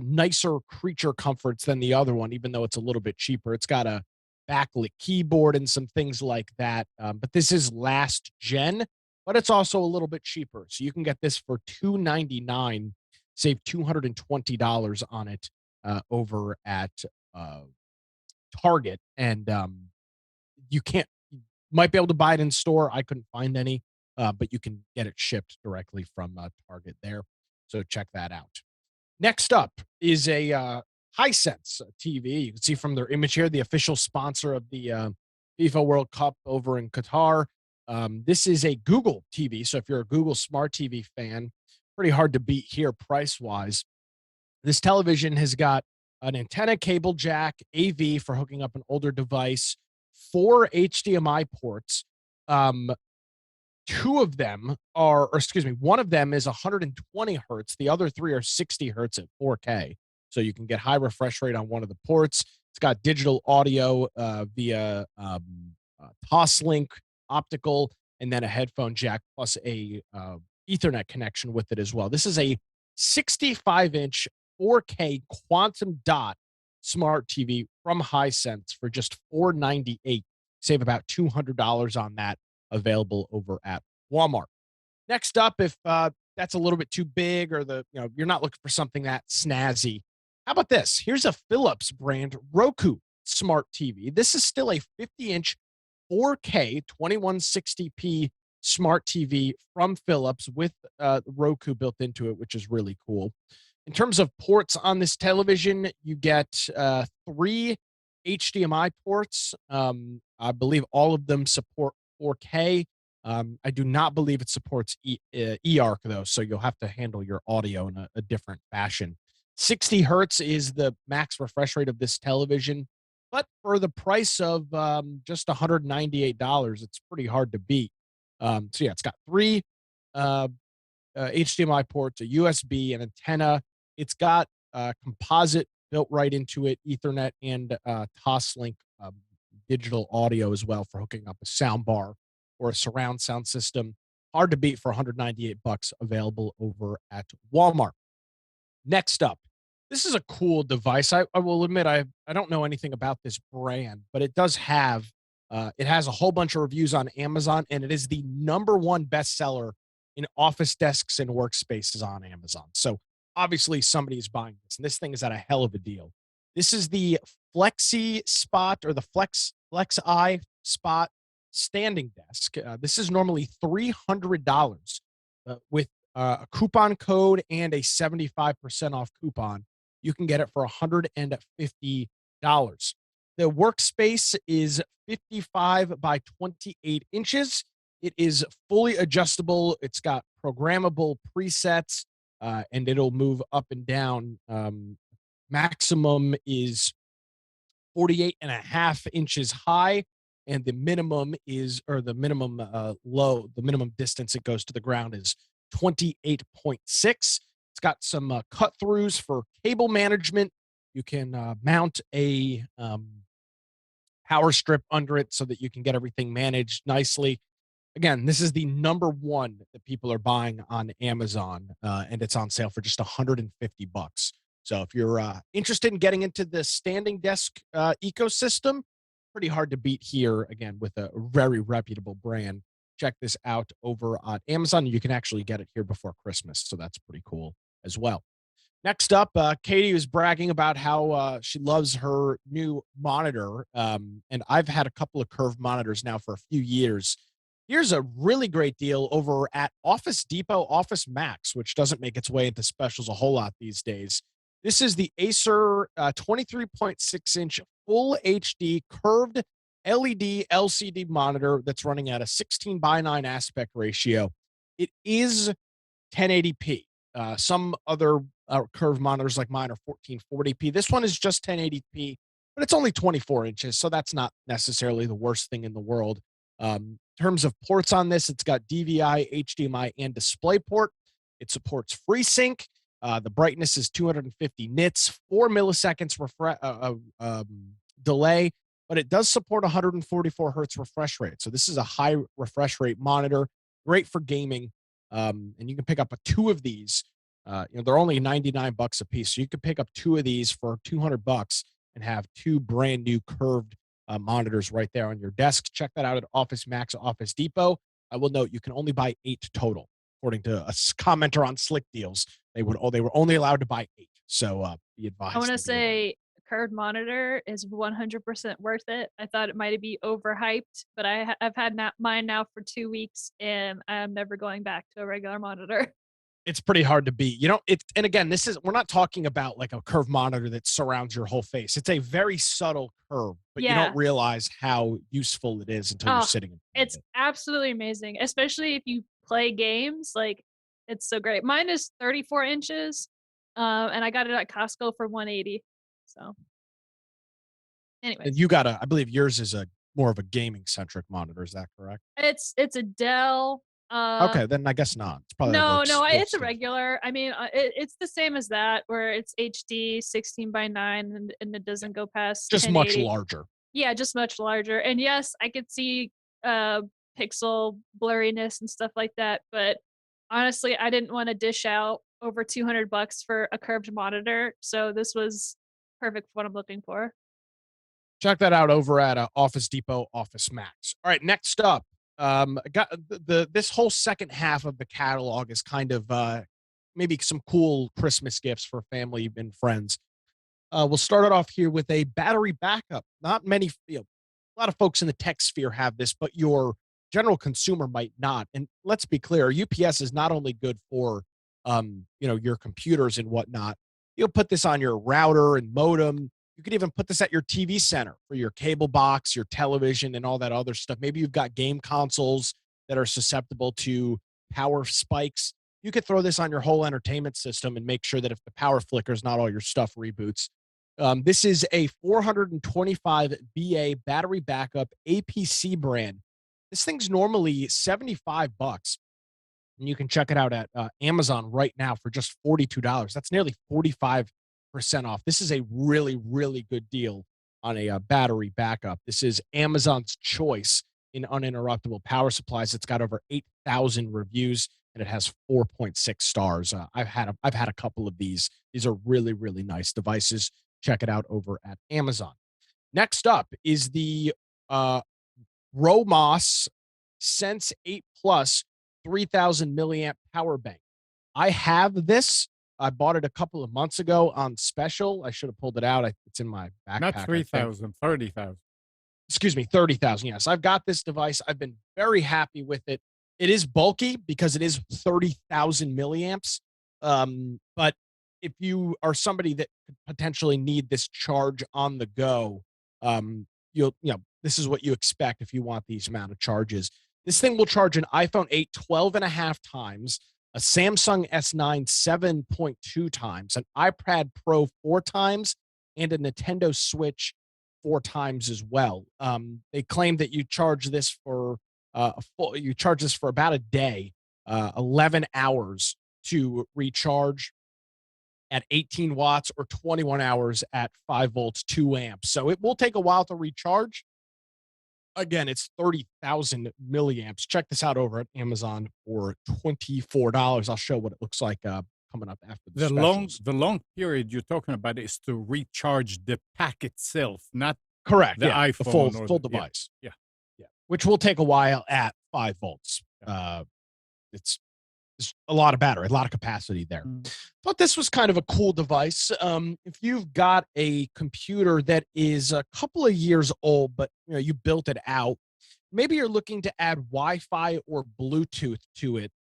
nicer creature comforts than the other one, even though it's a little bit cheaper. It's got a backlit keyboard and some things like that. But this is last gen, but it's also a little bit cheaper. So you can get this for $299, save $220 on it over at Target. And you might be able to buy it in store. I couldn't find any, but you can get it shipped directly from Target there. So check that out. Next up is a Hisense TV. You can see from their image here, the official sponsor of the FIFA World Cup over in Qatar. This is a Google TV. So if you're a Google Smart TV fan, pretty hard to beat here price-wise. This television has got an antenna cable jack, AV for hooking up an older device, 4 HDMI ports. Two of them one of them is 120 hertz. The other 3 are 60 hertz at 4K. So you can get high refresh rate on one of the ports. It's got digital audio via Toslink optical, and then a headphone jack plus a Ethernet connection with it as well. This is a 65-inch 4K quantum dot smart TV from Hisense for just $498. Save about $200 on that. Available over at Walmart. Next up, if that's a little bit too big or you're not looking for something that snazzy, how about this? Here's a Philips brand Roku smart TV. This is still a 50-inch 4K 2160p smart TV from Philips with Roku built into it, which is really cool. In terms of ports on this television, you get 3 HDMI ports. I believe all of them support 4K. I do not believe it supports eARC though, so you'll have to handle your audio in a different fashion. 60 hertz is the max refresh rate of this television, but for the price of just $198, it's pretty hard to beat. So yeah, it's got three uh, HDMI ports, a USB, an antenna. It's got composite built right into it, Ethernet and Toslink digital audio as well for hooking up a sound bar or a surround sound system. Hard to beat for 198 bucks, available over at Walmart. Next up, this is a cool device. I will admit I don't know anything about this brand, but it does have it has a whole bunch of reviews on Amazon, and it is the number one bestseller in office desks and workspaces on Amazon. So obviously somebody's buying this, and this thing is at a hell of a deal. This is the Flexi Spot or the Flex Eye Spot standing desk. This is normally $300 with a coupon code and a 75% off coupon. You can get it for $150. The workspace is 55 by 28 inches. It is fully adjustable. It's got programmable presets, and it'll move up and down. Maximum is 48 and a half inches high, and the minimum is, or the minimum the minimum distance it goes to the ground is 28.6. It's got some cut throughs for cable management. You can mount a power strip under it so that you can get everything managed nicely. Again, this is the number one that people are buying on Amazon, and it's on sale for just 150 bucks. So if you're interested in getting into the standing desk ecosystem, pretty hard to beat here. Again, with a very reputable brand. Check this out over on Amazon. You can actually get it here before Christmas, so that's pretty cool as well. Next up, Katie was bragging about how she loves her new monitor, and I've had a couple of curved monitors now for a few years. Here's a really great deal over at Office Depot Office Max, which doesn't make its way into specials a whole lot these days. This is the Acer 23.6-inch full HD curved LED LCD monitor that's running at a 16 by 9 aspect ratio. It is 1080p. Some other curved monitors like mine are 1440p. This one is just 1080p, but it's only 24 inches, so that's not necessarily the worst thing in the world. In terms of ports on this, it's got DVI, HDMI, and DisplayPort. It supports FreeSync. The brightness is 250 nits, 4 milliseconds delay, but it does support 144 hertz refresh rate. So this is a high refresh rate monitor, great for gaming. And you can pick up two of these. They're only 99 bucks a piece. So you can pick up two of these for 200 bucks and have two brand new curved monitors right there on your desk. Check that out at Office Max, Office Depot. I will note you can only buy 8 total, according to a commenter on Slick Deals. They were only allowed to buy 8. So be advised. I want to say curved monitor is 100% worth it. I thought it might be overhyped, but I've had mine now for 2 weeks, and I'm never going back to a regular monitor. It's pretty hard to beat. And again, we're not talking about like a curved monitor that surrounds your whole face. It's a very subtle curve, but you don't realize how useful it is until you're sitting in front It's of it. absolutely amazing, especially if you play games. Like, it's so great. Mine is 34 inches, and I got it at Costco for 180. So, anyway, And I believe yours is more of a gaming centric monitor. Is that correct? it's a Dell. Okay, then I guess not. It's probably No, it's a workstation. regular. I mean, it's the same as that, where it's HD 16 by 9, and it doesn't go past Just much 1080. larger. Yeah, just much larger. And yes, I could see pixel blurriness and stuff like that, but honestly, I didn't want to dish out over 200 bucks for a curved monitor, so this was perfect for what I'm looking for. Check that out over at Office Depot Office Max. All right, next up, got this whole second half of the catalog is kind of maybe some cool Christmas gifts for family and friends. We'll start it off here with a battery backup. Not many, a lot of folks in the tech sphere have this, but your general consumer might not. And let's be clear, UPS is not only good for, your computers and whatnot. You'll put this on your router and modem. You could even put this at your TV center for your cable box, your television, and all that other stuff. Maybe you've got game consoles that are susceptible to power spikes. You could throw this on your whole entertainment system and make sure that if the power flickers, not all your stuff reboots. This is a 425 VA battery backup APC brand. This thing's normally 75 bucks, and you can check it out at Amazon right now for just $42. That's nearly 45% off. This is a really, really good deal on a battery backup. This is Amazon's choice in uninterruptible power supplies. It's got over 8,000 reviews and it has 4.6 stars. I've had a couple of these. These are really, really nice devices. Check it out over at Amazon. Next up is the uh, Romos Sense 8 Plus 3000 milliamp power bank. I have this. I bought it a couple of months ago on special. I should have pulled it out. It's in my backpack. Not I think. 3,000, 30,000. Excuse me, 30,000. Yes, I've got this device. I've been very happy with it. It is bulky because it is 30,000 milliamps. But if you are somebody that could potentially need this charge on the go, this is what you expect if you want these amount of charges. This thing will charge an iPhone 8 12 and a half times, a Samsung S9 7.2 times, an iPad Pro 4 times, and a Nintendo Switch 4 times as well. They claim that you charge this for about a day, 11 hours to recharge at 18 watts or 21 hours at 5 volts, 2 amps. So it will take a while to recharge. Again, it's 30,000 milliamps. Check this out over at Amazon for $24. I'll show what it looks like coming up after the specials. The long period you're talking about is to recharge the pack itself, not Correct. the Yeah, iPhone the or full the- device. yeah. Which will take a while at 5 volts. It's a lot of battery, a lot of capacity there. Thought this was kind of a cool device. If you've got a computer that is a couple of years old, but you built it out, maybe you're looking to add Wi-Fi or Bluetooth to it.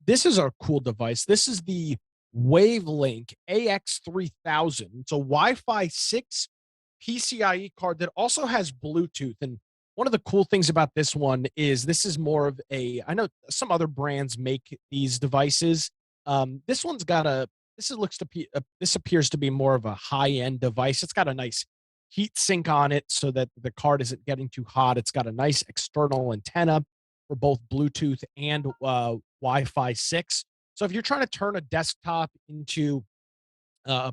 This is a cool device. This is the Wavelink AX3000. It's a Wi-Fi 6 PCIe card that also has Bluetooth. And one of the cool things about this one is this is more of I know some other brands make these devices. This one's got this appears to be more of a high-end device. It's got a nice heat sink on it so that the card isn't getting too hot. It's got a nice external antenna for both Bluetooth and Wi-Fi 6. So if you're trying to turn a desktop into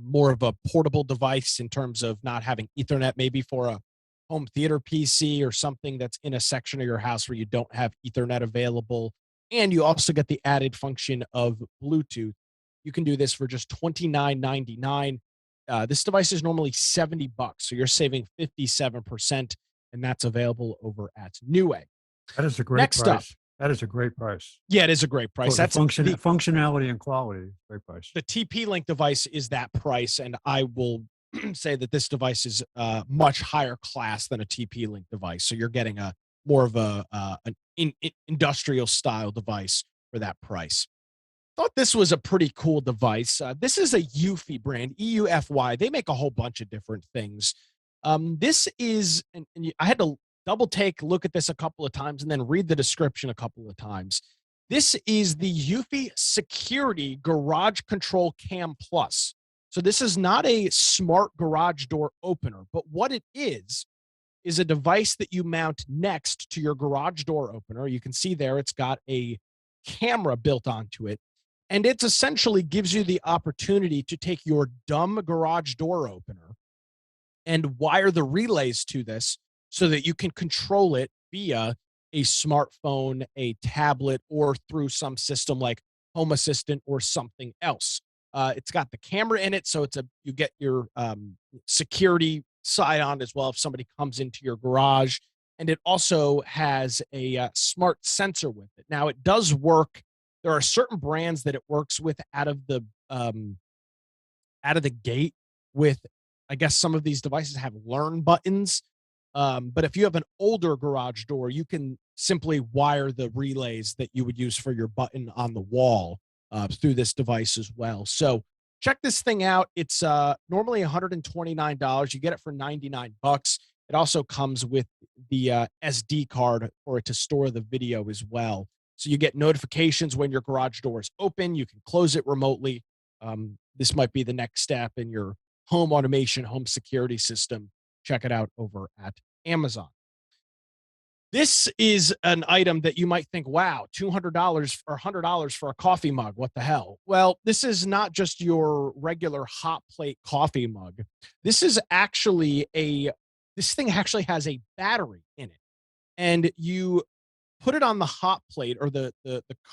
more of a portable device in terms of not having Ethernet, maybe for a home theater PC or something that's in a section of your house where you don't have Ethernet available, and you also get the added function of Bluetooth, you can do this for just $29.99. This device is normally $70, so you're saving 57%, and that's available over at Newegg. That is a great Next price. up. That is a great price. Yeah, it is a great price. For the That's functionality and quality. Great price. the TP-Link device is that price, and I will say that this device is much higher class than a TP-Link device. So you're getting a more of an industrial style device for that price. Thought this was a pretty cool device. This is a Eufy brand, EUFY. They make a whole bunch of different things. This is, I had to look at this a couple of times and then read the description a couple of times. This is the Eufy Security Garage Control Cam Plus. So this is not a smart garage door opener, but what it is a device that you mount next to your garage door opener. You can see there it's got a camera built onto it, and it essentially gives you the opportunity to take your dumb garage door opener and wire the relays to this so that you can control it via a smartphone, a tablet, or through some system like Home Assistant or something else. It's got the camera in it, so you get your security side on as well if somebody comes into your garage. And it also has a smart sensor with it. Now, it does work. There are certain brands that it works with out of the gate with, I guess some of these devices have learn buttons. But if you have an older garage door, you can simply wire the relays that you would use for your button on the wall through this device as well. So check this thing out. It's normally $129. You get it for $99. It also comes with the SD card for it to store the video as well. So you get notifications when your garage door is open. You can close it remotely. This might be the next step in your home automation, home security system. Check it out over at Amazon. This is an item that you might think, wow, $200 or $100 for a coffee mug. What the hell? Well, this is not just your regular hot plate coffee mug. This is actually this thing actually has a battery in it. And you put it on the hot plate or the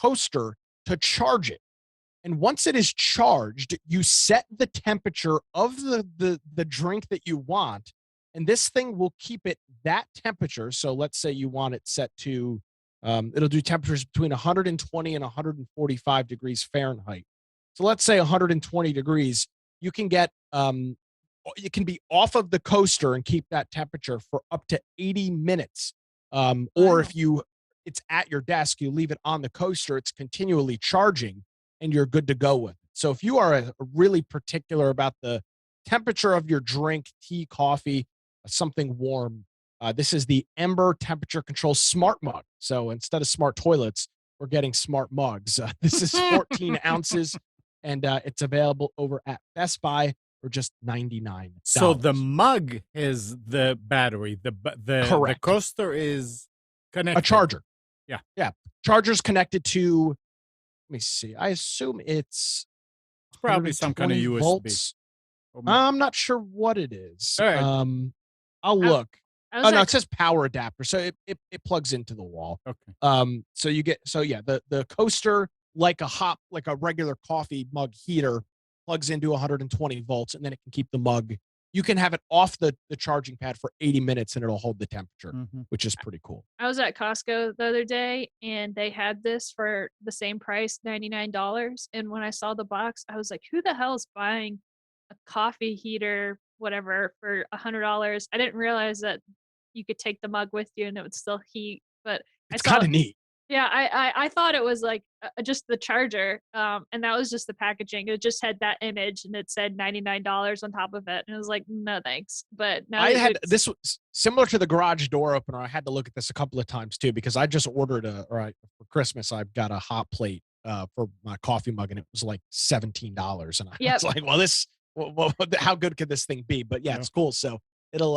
coaster to charge it. And once it is charged, you set the temperature of the drink that you want, and this thing will keep it that temperature. So let's say you want it set to, it'll do temperatures between 120 and 145 degrees Fahrenheit. So let's say 120 degrees. You can get, you can be off of the coaster and keep that temperature for up to 80 minutes. Or if it's at your desk, you leave it on the coaster, it's continually charging, and you're good to go with it. So if you are really particular about the temperature of your drink, tea, coffee, something warm, this is the Ember Temperature Control Smart Mug. So instead of smart toilets, we're getting smart mugs. This is 14 ounces, and it's available over at Best Buy for just $99. So the mug is the battery. The Correct. coaster is connected. A charger. Yeah. Yeah. Charger's connected to, let me see. I assume it's Probably some kind of 120 USB. volts. I'm not sure what it is. All right. I'll look. I was Oh no, like, it says power adapter, so it plugs into the wall. Okay. So you get the coaster like a regular coffee mug heater plugs into 120 volts, and then it can keep the mug. You can have it off the charging pad for 80 minutes, and it'll hold the temperature, which is pretty cool. I was at Costco the other day and they had this for the same price, $99. And when I saw the box, I was like, who the hell is buying a coffee heater, whatever, for $100? I didn't realize that you could take the mug with you and it would still heat. But It's kind of neat. yeah, I thought it was like just the charger, and that was just the packaging. It just had that image, and it said $99 on top of it, and it was like, no thanks. But now This was similar to the garage door opener. I had to look at this a couple of times too because I just ordered for Christmas. I've got a hot plate for my coffee mug, and it was like $17, and I was like, well, how good could this thing be? But yeah, it's cool. So it'll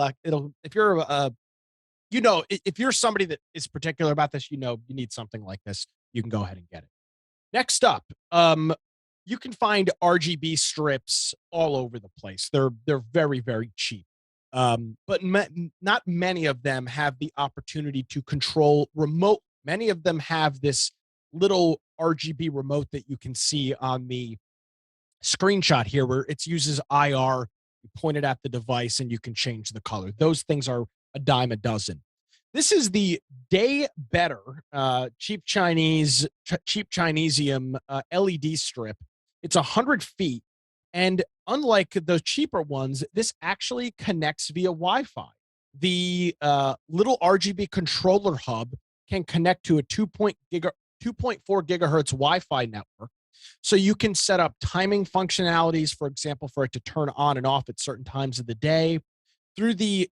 if you're if you're somebody that is particular about this, you need something like this, you can go ahead and get it. Next up, you can find RGB strips all over the place. They're very, very cheap. But not many of them have the opportunity to control remote. Many of them have this little RGB remote that you can see on the screenshot here where it uses IR. You point it at the device and you can change the color. Those things are a dime a dozen. This is the Day Better cheap Chinesium LED strip. It's 100 feet. And unlike the cheaper ones, this actually connects via Wi-Fi. The little RGB controller hub can connect to a 2.4 gigahertz Wi-Fi network. So you can set up timing functionalities, for example, for it to turn on and off at certain times of the day. Through the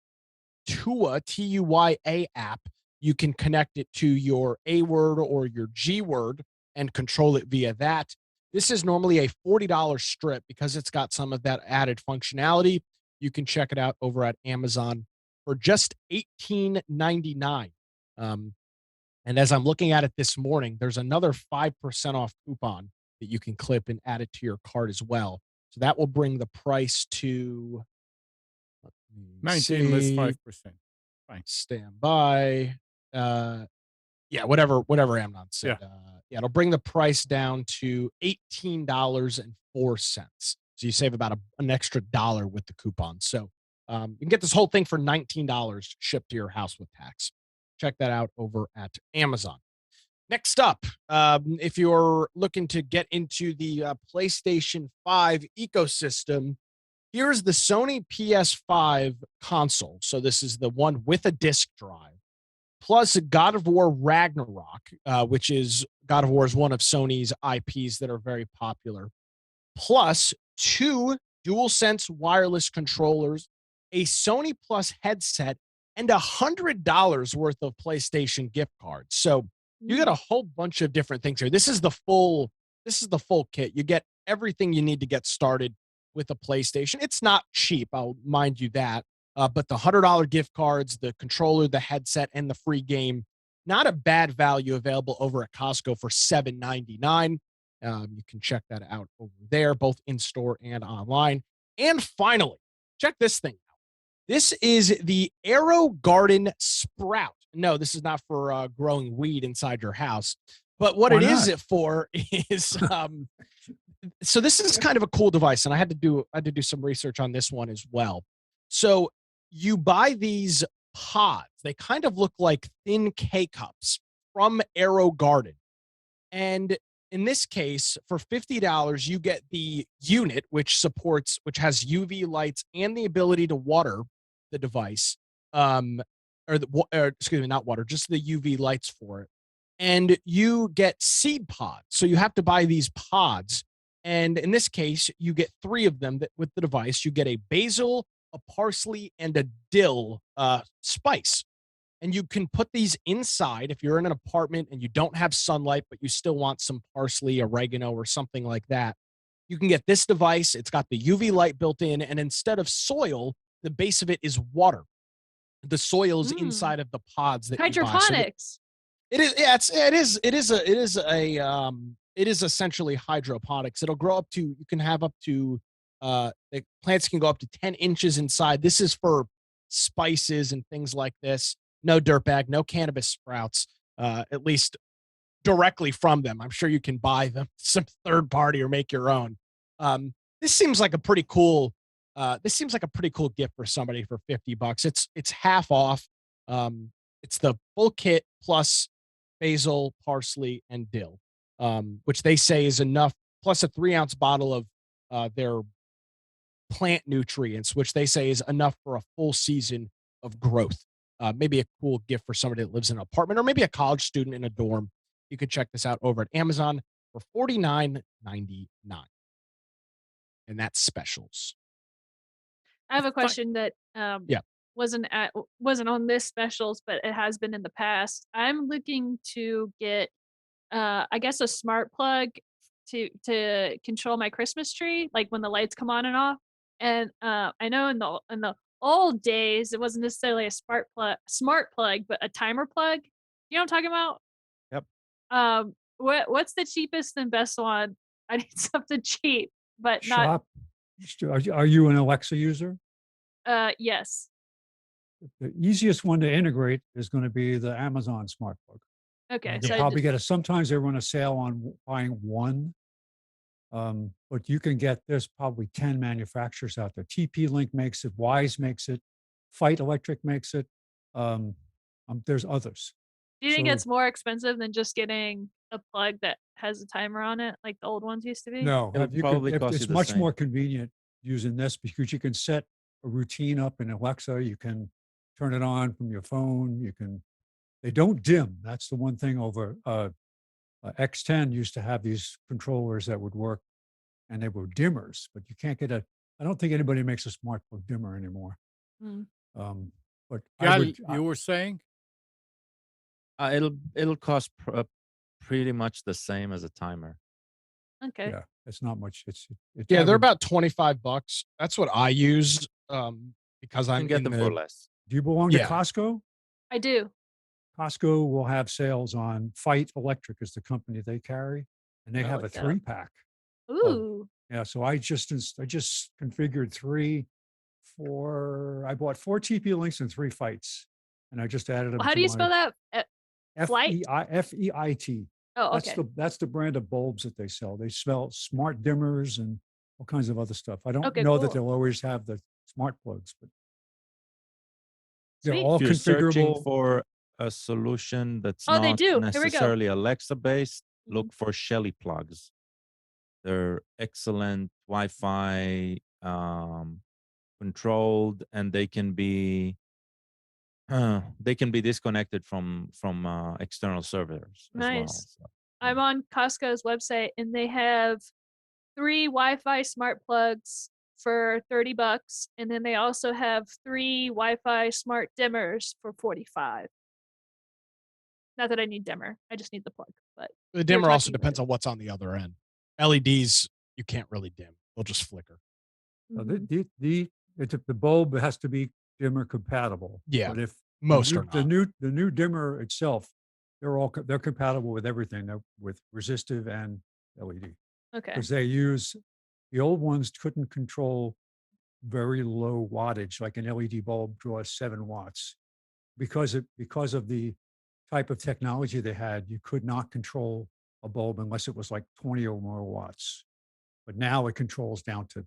TUA, TUYA app, you can connect it to your A word or your G word and control it via that. This is normally a $40 strip because it's got some of that added functionality. You can check it out over at Amazon for just $18.99. And as I'm looking at it this morning, there's another 5% off coupon that you can clip and add it to your cart as well. So that will bring the price to 19 less 5%. Fine. Stand by. Whatever Amnon said. Yeah. It'll bring the price down to $18.04. So you save about an extra $1 with the coupon. So you can get this whole thing for $19 shipped to your house with tax. Check that out over at Amazon. Next up, if you're looking to get into the PlayStation 5 ecosystem, here's the Sony PS5 console. So this is the one with a disc drive, plus God of War Ragnarok, which is God of War is one of Sony's IPs that are very popular, plus 2 DualSense wireless controllers, a Sony Plus headset, and $100 worth of PlayStation gift cards. So you get a whole bunch of different things here. This is the full kit. You get everything you need to get started with a PlayStation. It's not cheap, I'll mind you that. But the $100 gift cards, the controller, the headset, and the free game, not a bad value, available over at Costco for $7.99. You can check that out over there, both in store and online. And finally, check this thing out. This is the Aero Garden Sprout. No, this is not for growing weed inside your house. But what Why it is not? it for is so this is kind of a cool device, and I had to do some research on this one as well. So you buy these pods. They kind of look like thin K-cups from Aero Garden. And in this case, for $50, you get the unit, which has UV lights and the ability to water the device. Excuse me, not water, just the UV lights for it. And you get seed pods. So you have to buy these pods. And in this case, you get 3 of them with the device. You get a basil, a parsley, and a dill spice. And you can put these inside if you're in an apartment and you don't have sunlight, but you still want some parsley, oregano, or something like that. You can get this device. It's got the UV light built in, and instead of soil, the base of it is water. The soil's inside of the pods that you buy. So Hydroponics. it is. Yeah, it is essentially hydroponics. It'll grow up to. You can have up to. The plants can go up to 10 inches inside. This is for spices and things like this. No dirtbag, no cannabis sprouts, at least directly from them. I'm sure you can buy them some third party or make your own. This seems like a pretty cool. This seems like a pretty cool gift for somebody for $50. It's half off. It's the full kit plus basil, parsley, and dill, which they say is enough, plus a 3-ounce bottle of their plant nutrients, which they say is enough for a full season of growth. Maybe a cool gift for somebody that lives in an apartment or maybe a college student in a dorm. You could check this out over at Amazon for $49.99. And that's specials. I have a question that Yeah. wasn't on this specials, but it has been in the past. I'm looking to get I guess a smart plug to control my Christmas tree, like when the lights come on and off. And I know in the old days it wasn't necessarily a smart plug, but a timer plug. You know what I'm talking about? Yep. What's the cheapest and best one? I need something cheap, but not. Shop. Are you an Alexa user? Yes. The easiest one to integrate is going to be the Amazon smart plug. Okay. You So can probably get it. Sometimes they run a sale on buying one. But you can get, there's probably 10 manufacturers out there. TP-Link makes it, Wise makes it, Fight Electric makes it. There's others. do you think So- it's more expensive than just getting a plug that has a timer on it, like the old ones used to be? No, It'll probably cost you it's the much same. more convenient using this because you can set a routine up in Alexa. You can turn it on from your phone. They don't dim. That's the one thing over X10 used to have these controllers that would work and they were dimmers, but you can't get I don't think anybody makes a smart plug dimmer anymore. Mm. But Gal, you were saying? It'll cost pretty much the same as a timer. Okay. yeah, it's not much. It's Yeah, they're average. about $25. That's what I use because You I'm can get in them the, for less. Do you belong to Yeah. Costco? I do. Costco will have sales on Fight Electric is the company they carry, and they I'll have a look it up. 3-pack. Ooh. Yeah, so I just configured 3, 4. I bought 4 TP links and 3 fights, and I just added them. How do you spell that? Flight? FEIT. Oh, That's okay. that's the brand of bulbs that they sell. They sell smart dimmers and all kinds of other stuff. I don't Okay, know that cool. they'll always have the smart plugs, but they're Sweet. all If you're searching configurable. for a solution that's Oh, they not do. Here we go. necessarily Alexa based, Mhm. look for Shelly plugs. They're excellent Wi-Fi controlled, and they can be disconnected from external servers as well. Nice. So, I'm on Costco's website and they have 3 Wi-Fi smart plugs for $30, and then they also have 3 Wi-Fi smart dimmers for $45. Not that I need dimmer, I just need the plug. But the we were dimmer also talking about depends it. on what's on the other end. LEDs, you can't really dim. They'll just flicker. So Mhm. the bulb has to be dimmer compatible. Yeah, But if most are not. the new dimmer itself, they're compatible with everything. They're with resistive and LED Okay. because they use the old ones couldn't control very low wattage, like an LED bulb draws 7 watts. Because of the type of technology they had, you could not control a bulb unless it was like 20 or more watts. But now it controls down to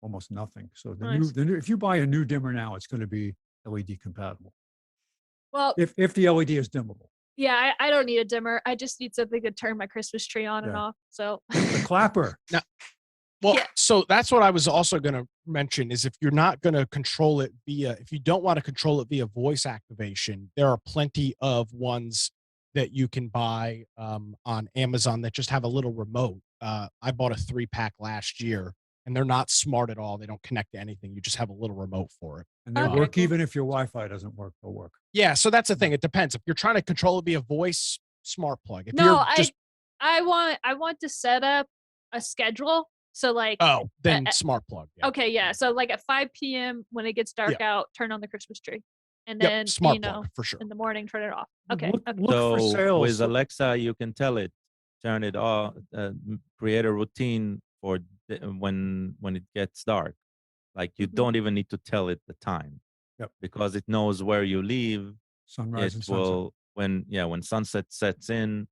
almost nothing. So Nice. if you buy a new dimmer now, it's going to be LED compatible. Well, If the LED is dimmable. yeah, I don't need a dimmer. I just need something to turn my Christmas tree on and Yeah. off. So The clapper. Well, Yeah. so that's what I was also going to mention is if you're not going to control it if you don't want to control it via voice activation, there are plenty of ones that you can buy on Amazon that just have a little remote. I bought a 3-pack last year and they're not smart at all. They don't connect to anything. You just have a little remote for it. And they Okay, work cool. even if your Wi-Fi doesn't work, they'll work. Yeah. So that's the thing. It depends. If you're trying to control it via voice, smart plug. If no, you're just, I want to set up a schedule. So like then uh, smart plug. Yeah. okay, yeah. So like at 5 p.m. when it gets dark out, turn on the Christmas tree. And Yep, then smart plug for sure. in the morning turn it off. Okay. Look, Okay. look for So sales. with Alexa, you can tell it, turn it off, create a routine for when it gets dark. Like you Mhm. don't even need to tell it the time. Yep. Because it knows where you live. Sunrise and It sunset. will when sunset sets in,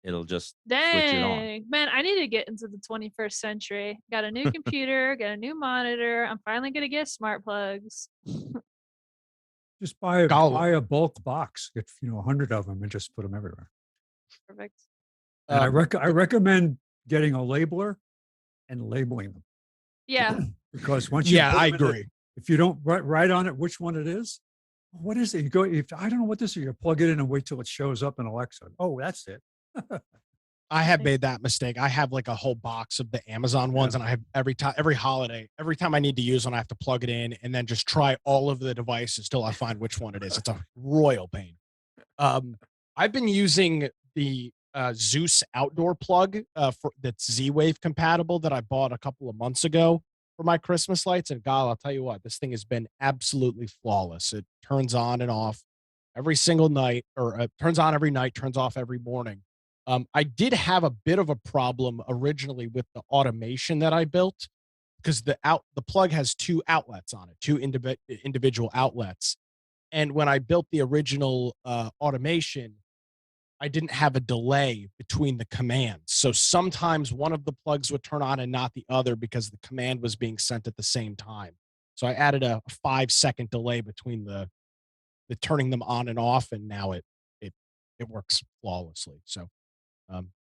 it'll just switch it on. Dang, man, I need to get into the 21st century. Got a new computer, got a new monitor. I'm finally gonna get smart plugs. Just buy Golly. a bulk box, get 100 of them, and just put them everywhere. Perfect. And I recommend getting a labeler and labeling them Yeah. because once you Yeah, put I them in agree. if you don't write on it which one it is, what is it? You go, if I don't know what this is, you plug it in and wait till it shows up in Alexa. Oh, that's it. I have made that mistake. I have like a whole box of the Amazon ones, and I have every holiday, every time I need to use one, I have to plug it in and then just try all of the devices till I find which one it is. It's a royal pain. I've been using the Zeus outdoor plug that's Z-Wave compatible that I bought a couple of months ago for my Christmas lights. And God, I'll tell you what, this thing has been absolutely flawless. It turns on and off every single night, or turns on every night, turns off every morning. I did have a bit of a problem originally with the automation that I built because the plug has 2 outlets on it, 2 individual outlets. And when I built the original automation, I didn't have a delay between the commands. So sometimes one of the plugs would turn on and not the other because the command was being sent at the same time. So I added a 5-second delay between the turning them on and off, and now it works flawlessly. So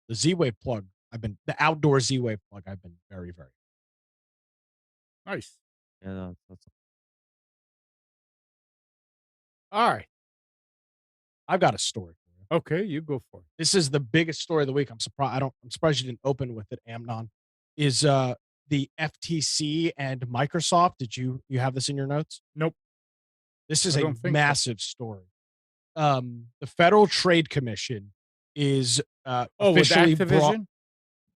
the Z-Wave plug, the outdoor Z-Wave plug, I've been very, very. Nice. Yeah, that's All right. I've got a story for you. Okay, you go for it. This is the biggest story of the week. I'm surprised you didn't open with it, Amnon. Is the FTC and Microsoft. Did you have this in your notes? Nope. This is I a don't think so. massive story. The Federal Trade Commission is With officially Activision?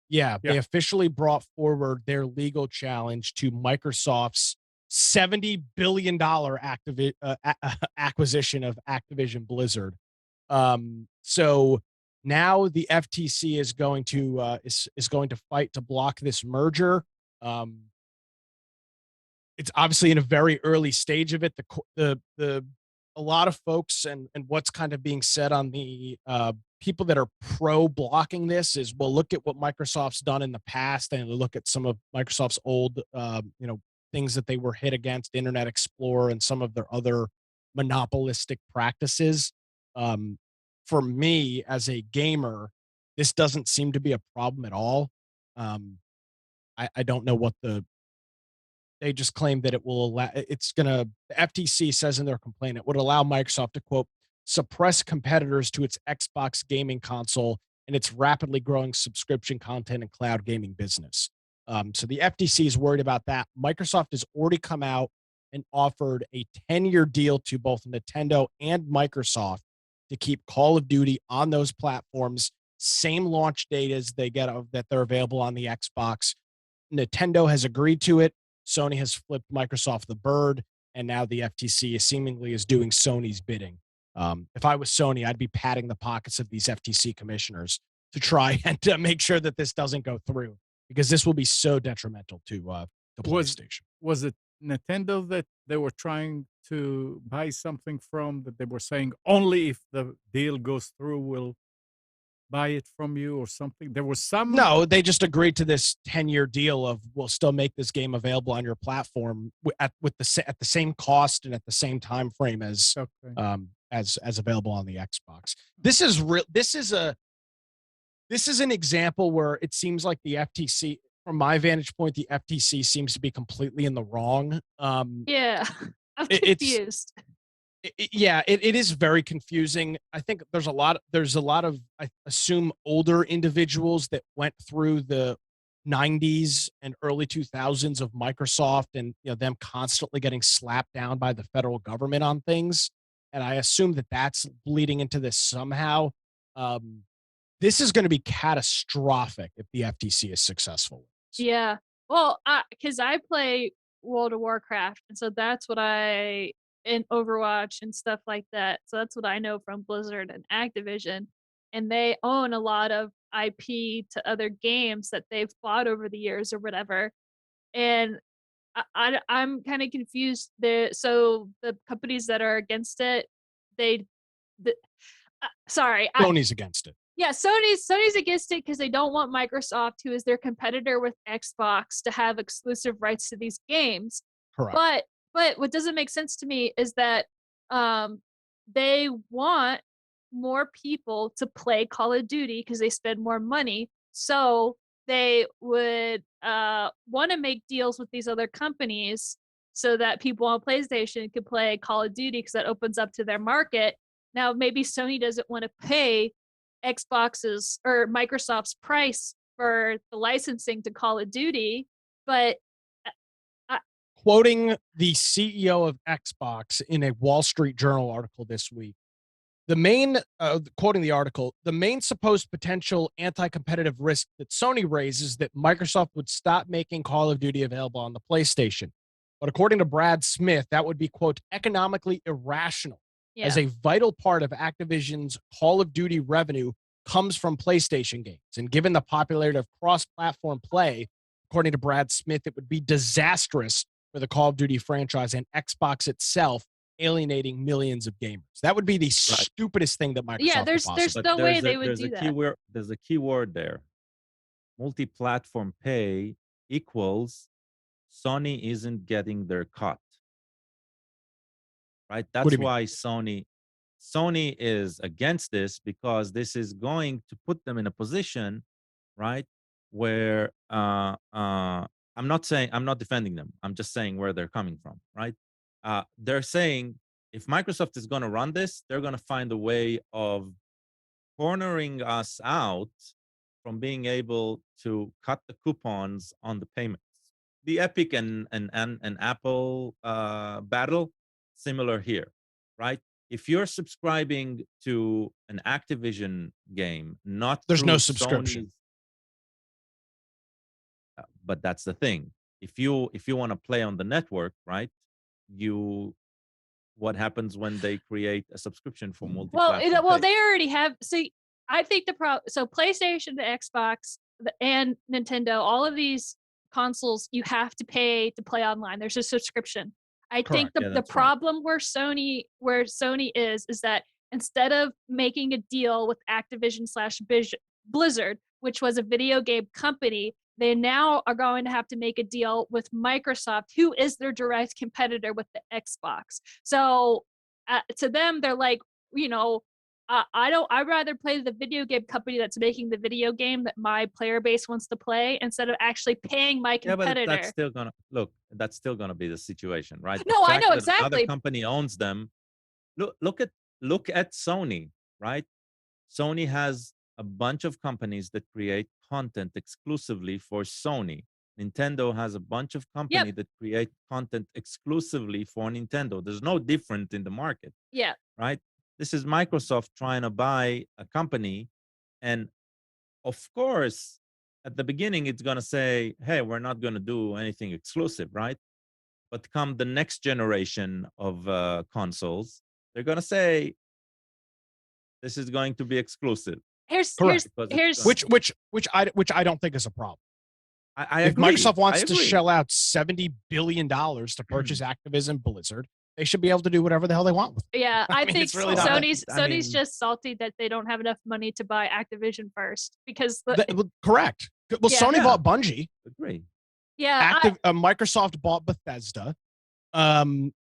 they officially brought forward their legal challenge to Microsoft's $70 billion acquisition of Activision Blizzard. So now the FTC is going to is going to fight to block this merger. It's obviously in a very early stage of it. The a lot of folks and what's kind of being said on the people that are pro blocking this is, well, look at what Microsoft's done in the past, and look at some of Microsoft's old things that they were hit against, Internet Explorer and some of their other monopolistic practices. For me as a gamer, this doesn't seem to be a problem at all. I don't know what they just claim that it will allow, the FTC says in their complaint, it would allow Microsoft to, quote, suppress competitors to its Xbox gaming console and its rapidly growing subscription content and cloud gaming business. So the FTC is worried about that. Microsoft has already come out and offered a 10-year deal to both Nintendo and Microsoft to keep Call of Duty on those platforms. Same launch date as they get that they're available on the Xbox. Nintendo has agreed to it. Sony has flipped Microsoft the bird, and now the FTC seemingly is doing Sony's bidding. If I was Sony, I'd be patting the pockets of these FTC commissioners to try and make sure that this doesn't go through, because this will be so detrimental to Was PlayStation. was it Nintendo that they were trying to buy something from, that they were saying only if the deal goes through we'll buy it from you or something? There was some. No, they just agreed to this 10-year deal of we'll still make this game available on your platform at the same cost and at the same time frame as Okay. as available on the Xbox. This is real. This is an example where it seems like the FTC, from my vantage point, the FTC seems to be completely in the wrong. Yeah. I'm It's confused. it is very confusing. I think there's a lot of, I assume, older individuals that went through the 90s and early 2000s of Microsoft, and them constantly getting slapped down by the federal government on things, and I assume that that's bleeding into this somehow. Um, this is going to be catastrophic if the FTC is successful with this. Yeah. Well, because I play World of Warcraft, and so that's what I in Overwatch and stuff like that. So that's what I know from Blizzard and Activision, and they own a lot of IP to other games that they've bought over the years or whatever. And I'm kind of confused. So the companies that are against it, they, the, sorry, Sony's against it. yeah, Sony's against it because they don't want Microsoft, who is their competitor with Xbox, to have exclusive rights to these games. Correct. But what doesn't make sense to me is that um, they want more people to play Call of Duty because they spend more money. So they would want to make deals with these other companies so that people on PlayStation could play Call of Duty because that opens up to their market. Now, maybe Sony doesn't want to pay Xbox's or Microsoft's price for the licensing to Call of Duty, but quoting the CEO of Xbox in a Wall Street Journal article this week, quoting the article, the main supposed potential anti-competitive risk that Sony raises that Microsoft would stop making Call of Duty available on the PlayStation. But according to Brad Smith, that would be, quote, economically irrational, as a vital part of Activision's Call of Duty revenue comes from PlayStation games. And given the popularity of cross-platform play, according to Brad Smith, it would be disastrous for the Call of Duty franchise and Xbox itself, alienating millions of gamers. That would be the stupidest thing that Microsoft yeah, could there's possibly no way they would do that. There's a key word there. Multi-platform pay equals Sony isn't getting their cut. Right? That's why Sony is against this, because this is going to put them in a position, right, where I'm not defending them. I'm just saying where they're coming from, right? They're saying if Microsoft is going to run this, they're going to find a way of cornering us out from being able to cut the coupons on the payments. The Epic and Apple battle, similar here, right? If you're subscribing to an Activision game, There's through no subscription. But that's the thing. If you want to play on the network, right? What happens when they create a subscription for multi-platform? Well, they already have. See, I think so PlayStation, the Xbox, and Nintendo, all of these consoles, you have to pay to play online. There's a subscription. I think the problem where Sony is that instead of making a deal with Activision / Blizzard, which was a video game company, they now are going to have to make a deal with Microsoft, who is their direct competitor with the Xbox. So to them, they're like, I'd rather play the video game company that's making the video game that my player base wants to play instead of actually paying my competitor. Yeah, but that's still gonna be the situation, right? No, I know exactly. Another company owns them. Look at Sony, right? Sony has a bunch of companies that create content exclusively for Sony. Nintendo has a bunch of companies that create content exclusively for Nintendo. There's no different in the market. Yeah. Right? This is Microsoft trying to buy a company. And of course, at the beginning, it's going to say, hey, we're not going to do anything exclusive, right? But come the next generation of consoles, they're gonna say this is going to be exclusive. Here's Correct. Because it's here's gonna- Which I don't think is a problem. I If agree. Microsoft wants I to agree. shell out $70 billion to purchase Activision Blizzard, they should be able to do whatever the hell they want with it. yeah, I mean, think it's really not- Sony's I mean- just salty that they don't have enough money to buy Activision first because Correct. Well, Yeah. Sony Yeah. bought Bungie. Agree. yeah, Microsoft bought Bethesda.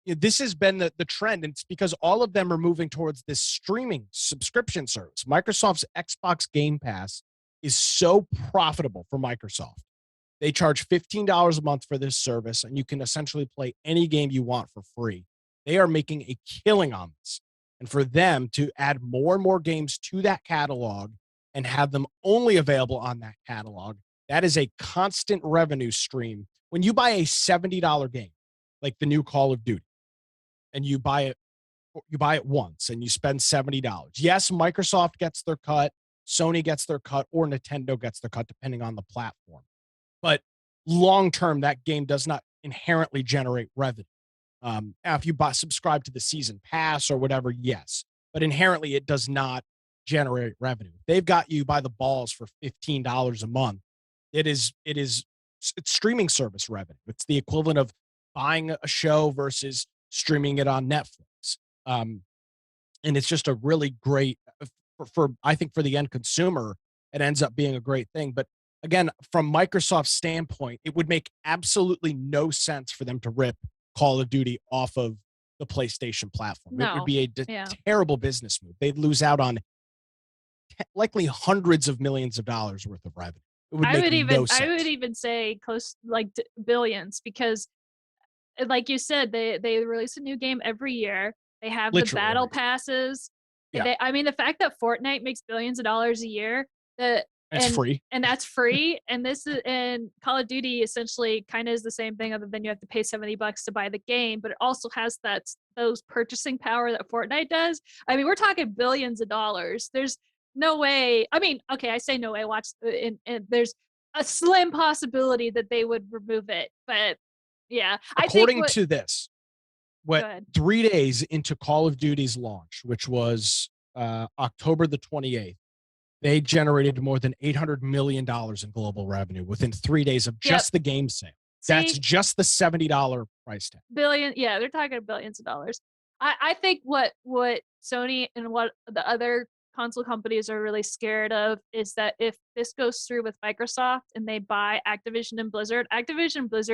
This has been the trend, and it's because all of them are moving towards this streaming subscription service. Microsoft's Xbox Game Pass is so profitable for Microsoft. They charge $15 a month for this service, and you can essentially play any game you want for free. They are making a killing on this. And for them to add more and more games to that catalog and have them only available on that catalog, that is a constant revenue stream. When you buy a $70 game, like the new Call of Duty, and you buy it once and you spend $70. Yes, Microsoft gets their cut, Sony gets their cut, or Nintendo gets their cut, depending on the platform. But long term, that game does not inherently generate revenue. Now, if you subscribe to the season pass or whatever, yes, but inherently it does not generate revenue. They've got you by the balls for $15 a month. It's streaming service revenue. It's the equivalent of buying a show versus streaming it on Netflix. And it's just a really great I think for the end consumer, it ends up being a great thing. But again, from Microsoft's standpoint, it would make absolutely no sense for them to rip Call of Duty off of the PlayStation platform. It No. would be a Yeah. terrible business move. They'd lose out on likely hundreds of millions of dollars worth of revenue. It would make no sense. I would even say close like billions because like you said, they release a new game every year. They have Literally the battle every year. passes. Yeah. I mean, the fact that Fortnite makes billions of dollars a year, It's and free. and that's free. And Call of Duty essentially kind of is the same thing, other than you have to pay $70 to buy the game, but it also has those purchasing power that Fortnite does. I mean, we're talking billions of dollars. There's no way. I mean, okay, I say no way. Watch, and there's a slim possibility that they would remove it, but yeah, According to this, Go ahead. 3 days into Call of Duty's launch, which was October the 28th, they generated more than $800 million in global revenue within 3 days of just the game sale. That's See? just the $70 price tag. Billion, yeah, they're talking billions of dollars. I think what Sony and what the other console companies are really scared of is that if this goes through with Microsoft and they buy Activision and Blizzard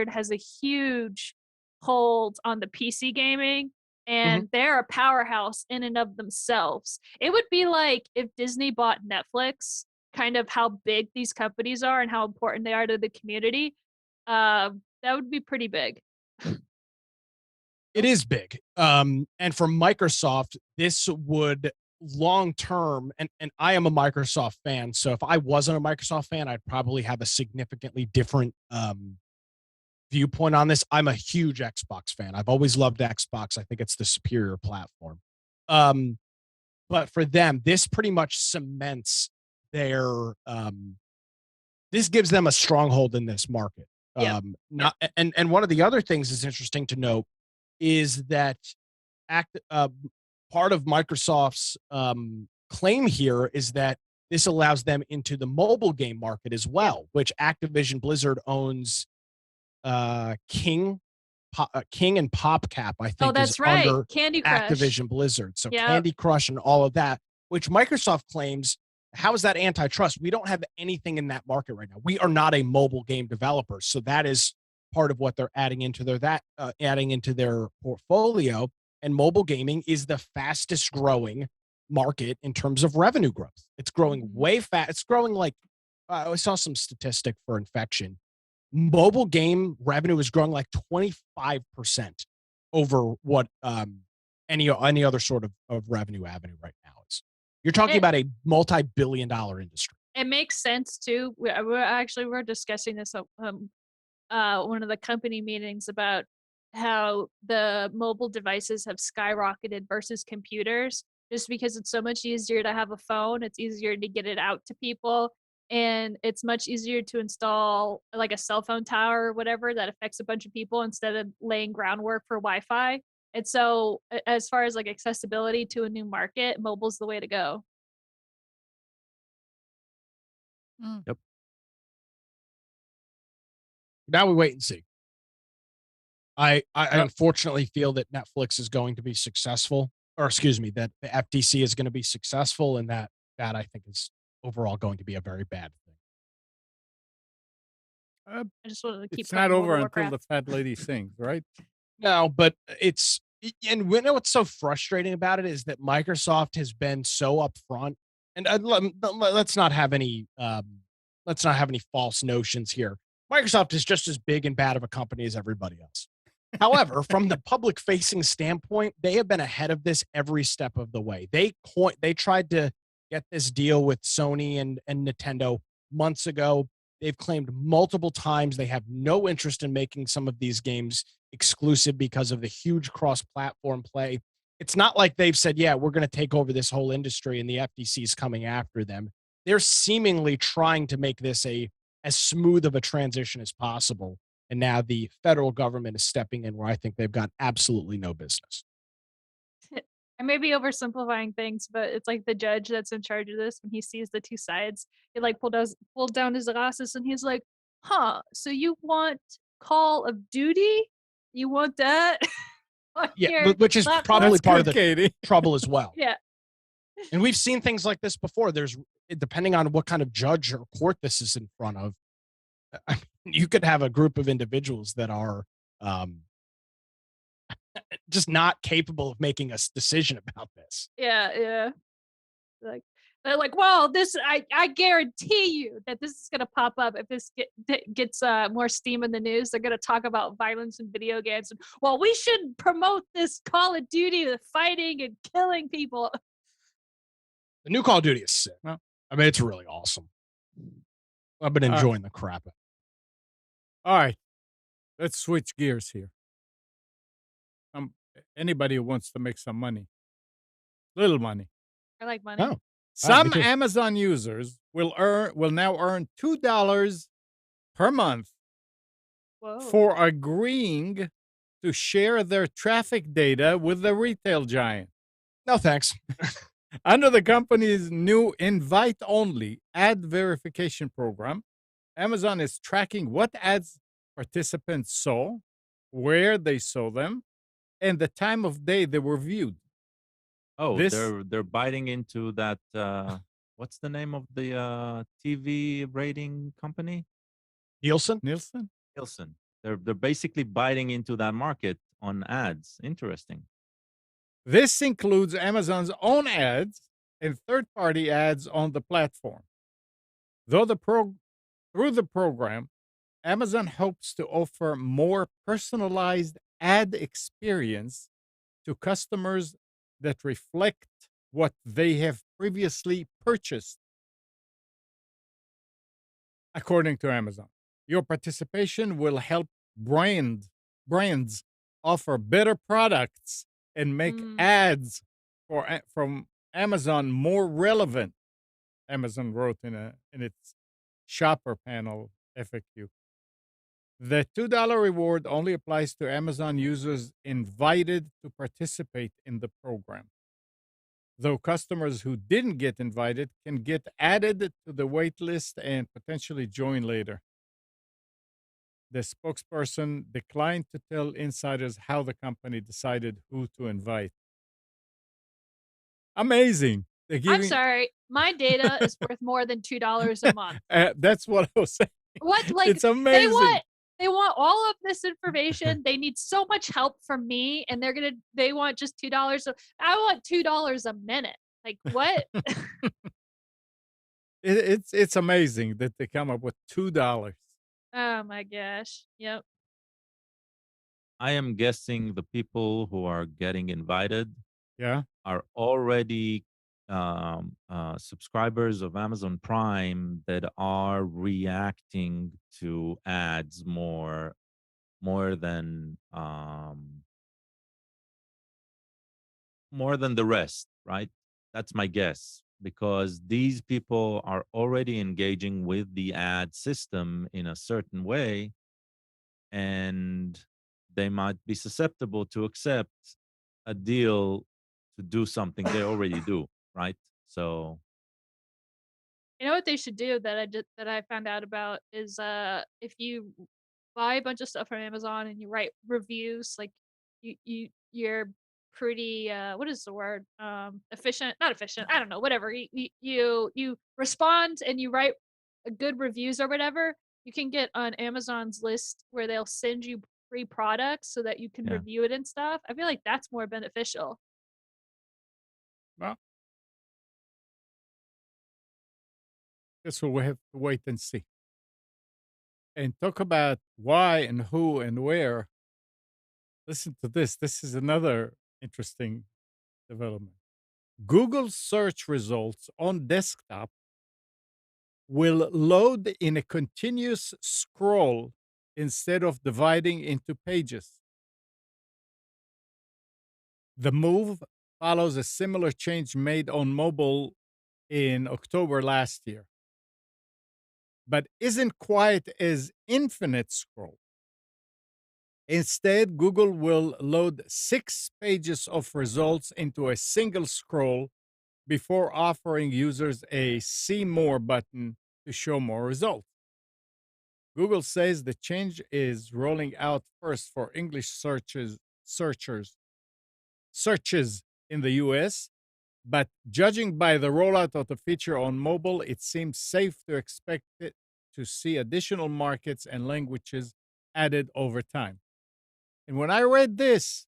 has a huge hold on the PC gaming, and they're a powerhouse in and of themselves. It would be like if Disney bought Netflix, kind of how big these companies are and how important they are to the community. That would be pretty big. It is big. And for Microsoft, this would long term, and I am a Microsoft fan. So if I wasn't a Microsoft fan, I'd probably have a significantly different viewpoint on this. I'm a huge Xbox fan. I've always loved Xbox. I think it's the superior platform. But for them, this pretty much cements their this gives them a stronghold in this market. Yeah. And one of the other things that's interesting to note is that part of Microsoft's claim here is that this allows them into the mobile game market as well, which Activision Blizzard owns King and PopCap, I think. Oh, that's is right. under Candy Crush. Activision Blizzard. So Yep. Candy Crush and all of that, which Microsoft claims, how is that antitrust? We don't have anything in that market right now. We are not a mobile game developer. So that is part of what they're adding into their portfolio. And mobile gaming is the fastest growing market in terms of revenue growth. It's growing way fast. It's growing like I saw some statistic for infection. Mobile game revenue is growing like 25% over what any other sort of revenue avenue right now is. You're talking about a multi-billion-dollar industry. It makes sense too. We're discussing this at one of the company meetings about how the mobile devices have skyrocketed versus computers, just because it's so much easier to have a phone. It's easier to get it out to people. and it's much easier to install like a cell phone tower or whatever that affects a bunch of people instead of laying groundwork for Wi-Fi. And so, as far as like accessibility to a new market, mobile's the way to go. Mm. Yep. Now we wait and see. I Uh, unfortunately feel that Netflix is going to be successful, or excuse me, that the FTC is going to be successful, and that I think is overall going to be a very bad thing. uh, I just wanted to keep it's not playing World over of until Warcraft. the fat lady sings, right? No, but and we know what's so frustrating about it is that Microsoft has been so upfront, and let's not have any false notions here. Microsoft is just as big and bad of a company as everybody else. However, from the public facing standpoint, they have been ahead of this every step of the way. They tried to get this deal with Sony and Nintendo months ago. They've claimed multiple times they have no interest in making some of these games exclusive because of the huge cross platform play. It's not like they've said, yeah, we're going to take over this whole industry and the FTC is coming after them. They're seemingly trying to make this a as smooth of a transition as possible. And now the federal government is stepping in where I think they've got absolutely no business. I may be oversimplifying things, but it's like the judge that's in charge of this when he sees the two sides, he like pulled down his glasses and he's like, "Huh? So you want Call of Duty? You want that on Yeah, your which is platform?" probably That's part of good, the Katie. trouble as well. Yeah, And we've seen things like this before. There's depending on what kind of judge or court this is in front of, I mean, you could have a group of individuals that are um, just not capable of making a decision about this. yeah, yeah. Like they're like, "Well, this I guarantee you that this is gonna pop up if this gets more steam in the news. They're gonna talk about violence in video games. And, well, we should promote this Call of Duty, the fighting and killing people." The new Call of Duty is sick. Well, I mean, it's really awesome. I've been uh, enjoying the crap. all right, let's switch gears here. Anybody who wants to make some money, little money. I like money. Oh, me Some too. Amazon users will now earn $2 per month Whoa. for agreeing to share their traffic data with the retail giant. No, thanks. Under the company's new invite only ad verification program, Amazon is tracking what ads participants saw, where they saw them, and the time of day they were viewed. Oh, This they're biting into that. What's the name of the TV rating company? Nielsen? Nielsen? Nielsen. They're basically biting into that market on ads. Interesting. This includes Amazon's own ads and third-party ads on the platform. Though through the program, Amazon hopes to offer more personalized ad experience to customers that reflect what they have previously purchased. According to Amazon, your participation will help brands offer better products and make Mm. ads from Amazon more relevant. Amazon wrote in its shopper panel FAQ. The $2 reward only applies to Amazon users invited to participate in the program, though customers who didn't get invited can get added to the wait list and potentially join later. The spokesperson declined to tell insiders how the company decided who to invite. Amazing. They're I'm giving. sorry, my data is worth more than $2 a month. That's what I was saying. What? Like It's amazing. they want all of this information. They need so much help from me, and they want just $2. I want $2 a minute. Like what? It's amazing that they come up with $2. Oh my gosh. Yep. I am guessing the people who are getting invited Yeah. are already subscribers of Amazon Prime that are reacting to ads more than more than the rest, right? That's my guess. because these people are already engaging with the ad system in a certain way, and they might be susceptible to accept a deal to do something they already do, right? So You know what they should do that that I found out about is if you buy a bunch of stuff from Amazon and you write reviews, like you're pretty what is the word? Efficient, not efficient, I don't know, whatever. You respond and you write good reviews or whatever, you can get on Amazon's list where they'll send you free products so that you can yeah, review it and stuff. I feel like that's more beneficial. Well, guess we'll have to wait and see. And talk about why and who and where. Listen to this. This is another interesting development. Google search results on desktop will load in a continuous scroll instead of dividing into pages. The move follows a similar change made on mobile in October last year, but isn't quite as infinite scroll. Instead, Google will load 6 pages of results into a single scroll before offering users a See More button to show more results. Google says the change is rolling out first for English searches in the US, but judging by the rollout of the feature on mobile, it seems safe to expect it to see additional markets and languages added over time. And when I read this,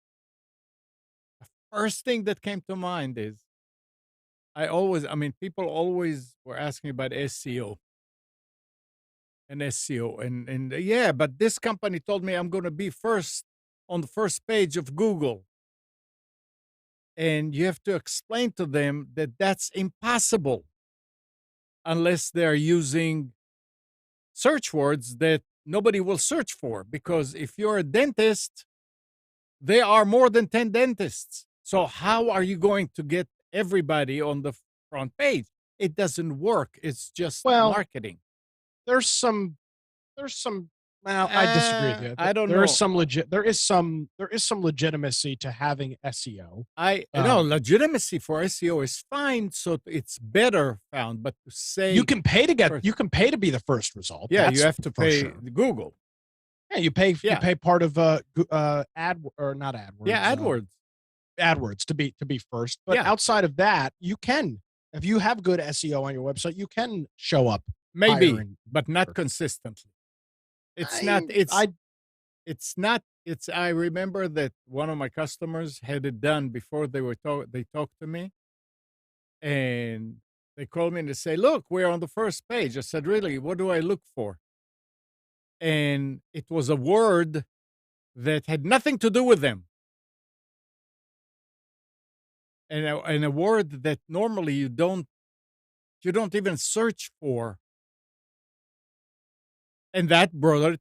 the first thing that came to mind is people always were asking about SEO and SEO. And yeah, but this company told me I'm going to be first on the first page of Google. And you have to explain to them that that's impossible unless they're using search words that nobody will search for. Because if you're a dentist, there are more than 10 dentists. So how are you going to get everybody on the front page? It doesn't work. It's just Well, marketing. there's some there's some well, I disagree with you. I don't There is know. some legitimacy to having SEO. I know legitimacy for SEO is fine, so it's better found. But to say You can pay to first- be the first result. yeah, That's you have to for pay sure. Google. Yeah, you pay Yeah. part of ad or not AdWords. Yeah, AdWords. AdWords to be first. But Yeah. outside of that, you can, if you have good SEO on your website, you can show up Maybe, higher but not consistently. It's not. It's not. It's. I remember that one of my customers had it done before they talked to me, and they called me and they say, "Look, we're on the first page." I said, "Really? What do I look for?" And it was a word that had nothing to do with them, and a word that normally you don't even search for. And that brought it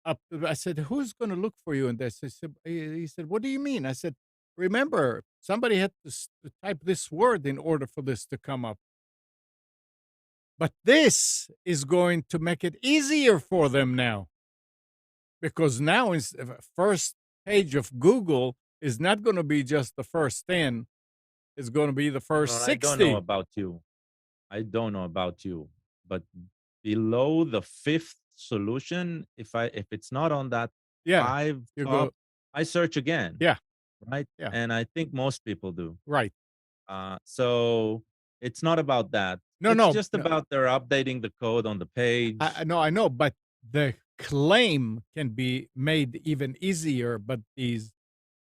up. I said, "Who's going to look for you in this?" He said, "What do you mean?" I said, "Remember, somebody had to type this word in order for this to come up. But this is going to make it easier for them now, because now first page of Google is not going to be just the first 10; it's going to be the first Ron, 60." I don't know about you. I don't know about you, but below the fifth solution, if it's not on that Yeah, five you top, go. I search again. Yeah, Right. yeah, And I think most people do. right. So it's not about that. No, It's no, just no. about they're updating the code on the page. I know, but the claim can be made even easier. But these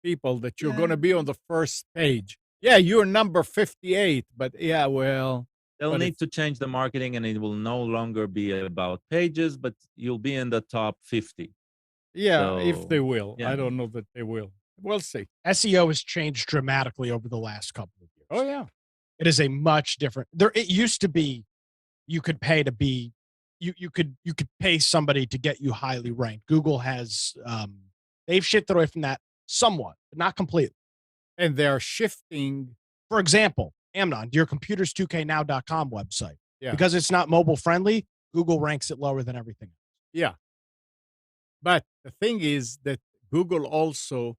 people that you're going to be on the first page. Yeah, you're number 58, but yeah, well, They'll but need to change the marketing, and it will no longer be about pages, but you'll be in the top 50. yeah, if they So will. yeah, I don't know that they will. We'll see. SEO has changed dramatically over the last couple of years. Oh, yeah. It is a much different. It used to be you could pay to be you could pay somebody to get you highly ranked. Google has they've shifted away from that somewhat, but not completely. And they're shifting. For example, Amnon, your computers2know.com website. Yeah. Because it's not mobile friendly, Google ranks it lower than everything else. Yeah. But the thing is that Google also,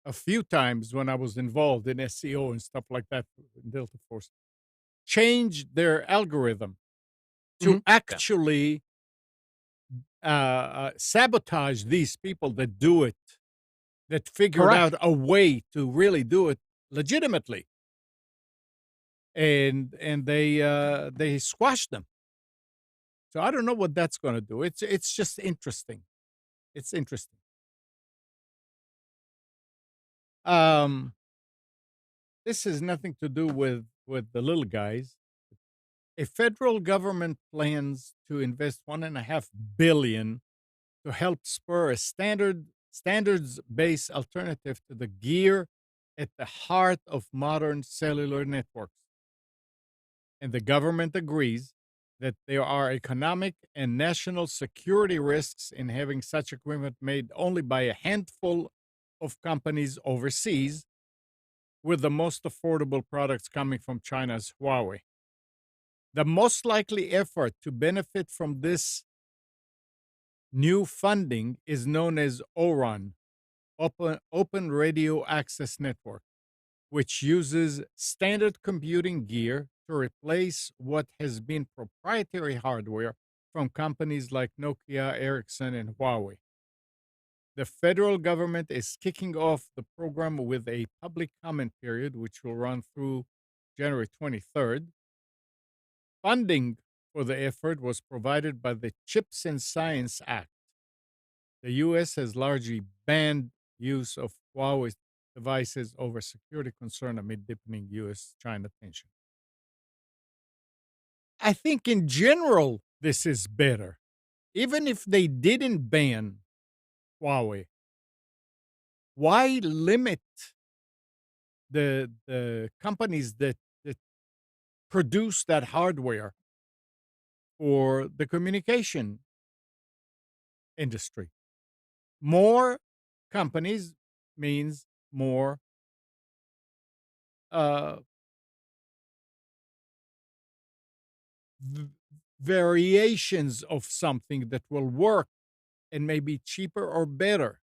a few times when I was involved in SEO and stuff like that in Delta Force, changed their algorithm to actually sabotage these people that do it, that figured Correct. out a way to really do it legitimately, and they squashed them. So I don't know what that's going to do. It's just interesting. It's interesting. This has nothing to do with the little guys. A federal government plans to invest $1.5 billion to help spur a standards-based alternative to the gear at the heart of modern cellular networks. And the government agrees that there are economic and national security risks in having such equipment made only by a handful of companies overseas, with the most affordable products coming from China's Huawei. The most likely effort to benefit from this new funding is known as ORAN, Open Radio Access Network, which uses standard computing gear to replace what has been proprietary hardware from companies like Nokia, Ericsson, and Huawei. The federal government is kicking off the program with a public comment period, which will run through January 23rd. Funding for the effort was provided by the Chips and Science Act. The U.S. has largely banned use of Huawei devices over security concern amid deepening U.S.-China tension. I think in general, this is better. Even if they didn't ban Huawei, why limit the companies that produce that hardware for the communication industry? More companies means more variations of something that will work and may be cheaper or better.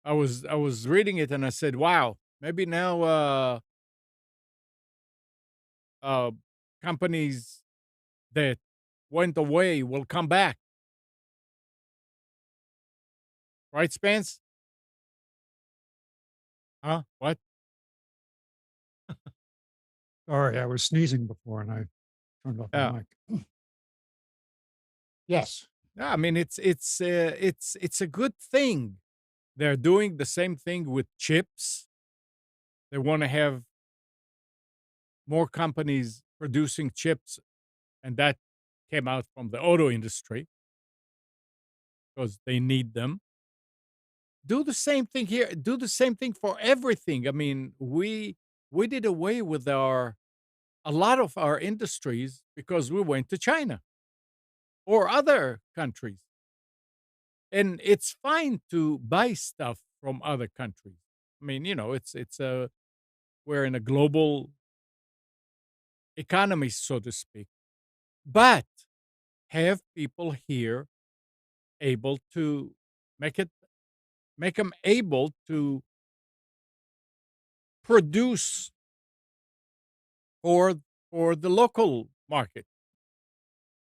I was reading it and I said, "Wow, maybe now companies that went away will come back." Right, Spence? Huh? What? Sorry, I was sneezing before and I turned off the mic. Yes. I mean, it's a good thing. They're doing the same thing with chips. They want to have more companies producing chips, and that came out from the auto industry because they need them. Do the same thing here. Do the same thing for everything. I mean, we did away with a lot of our industries because we went to China or other countries. And it's fine to buy stuff from other countries. I mean, we're in a global economy, so to speak. But have people here able to make them able to produce for the local market.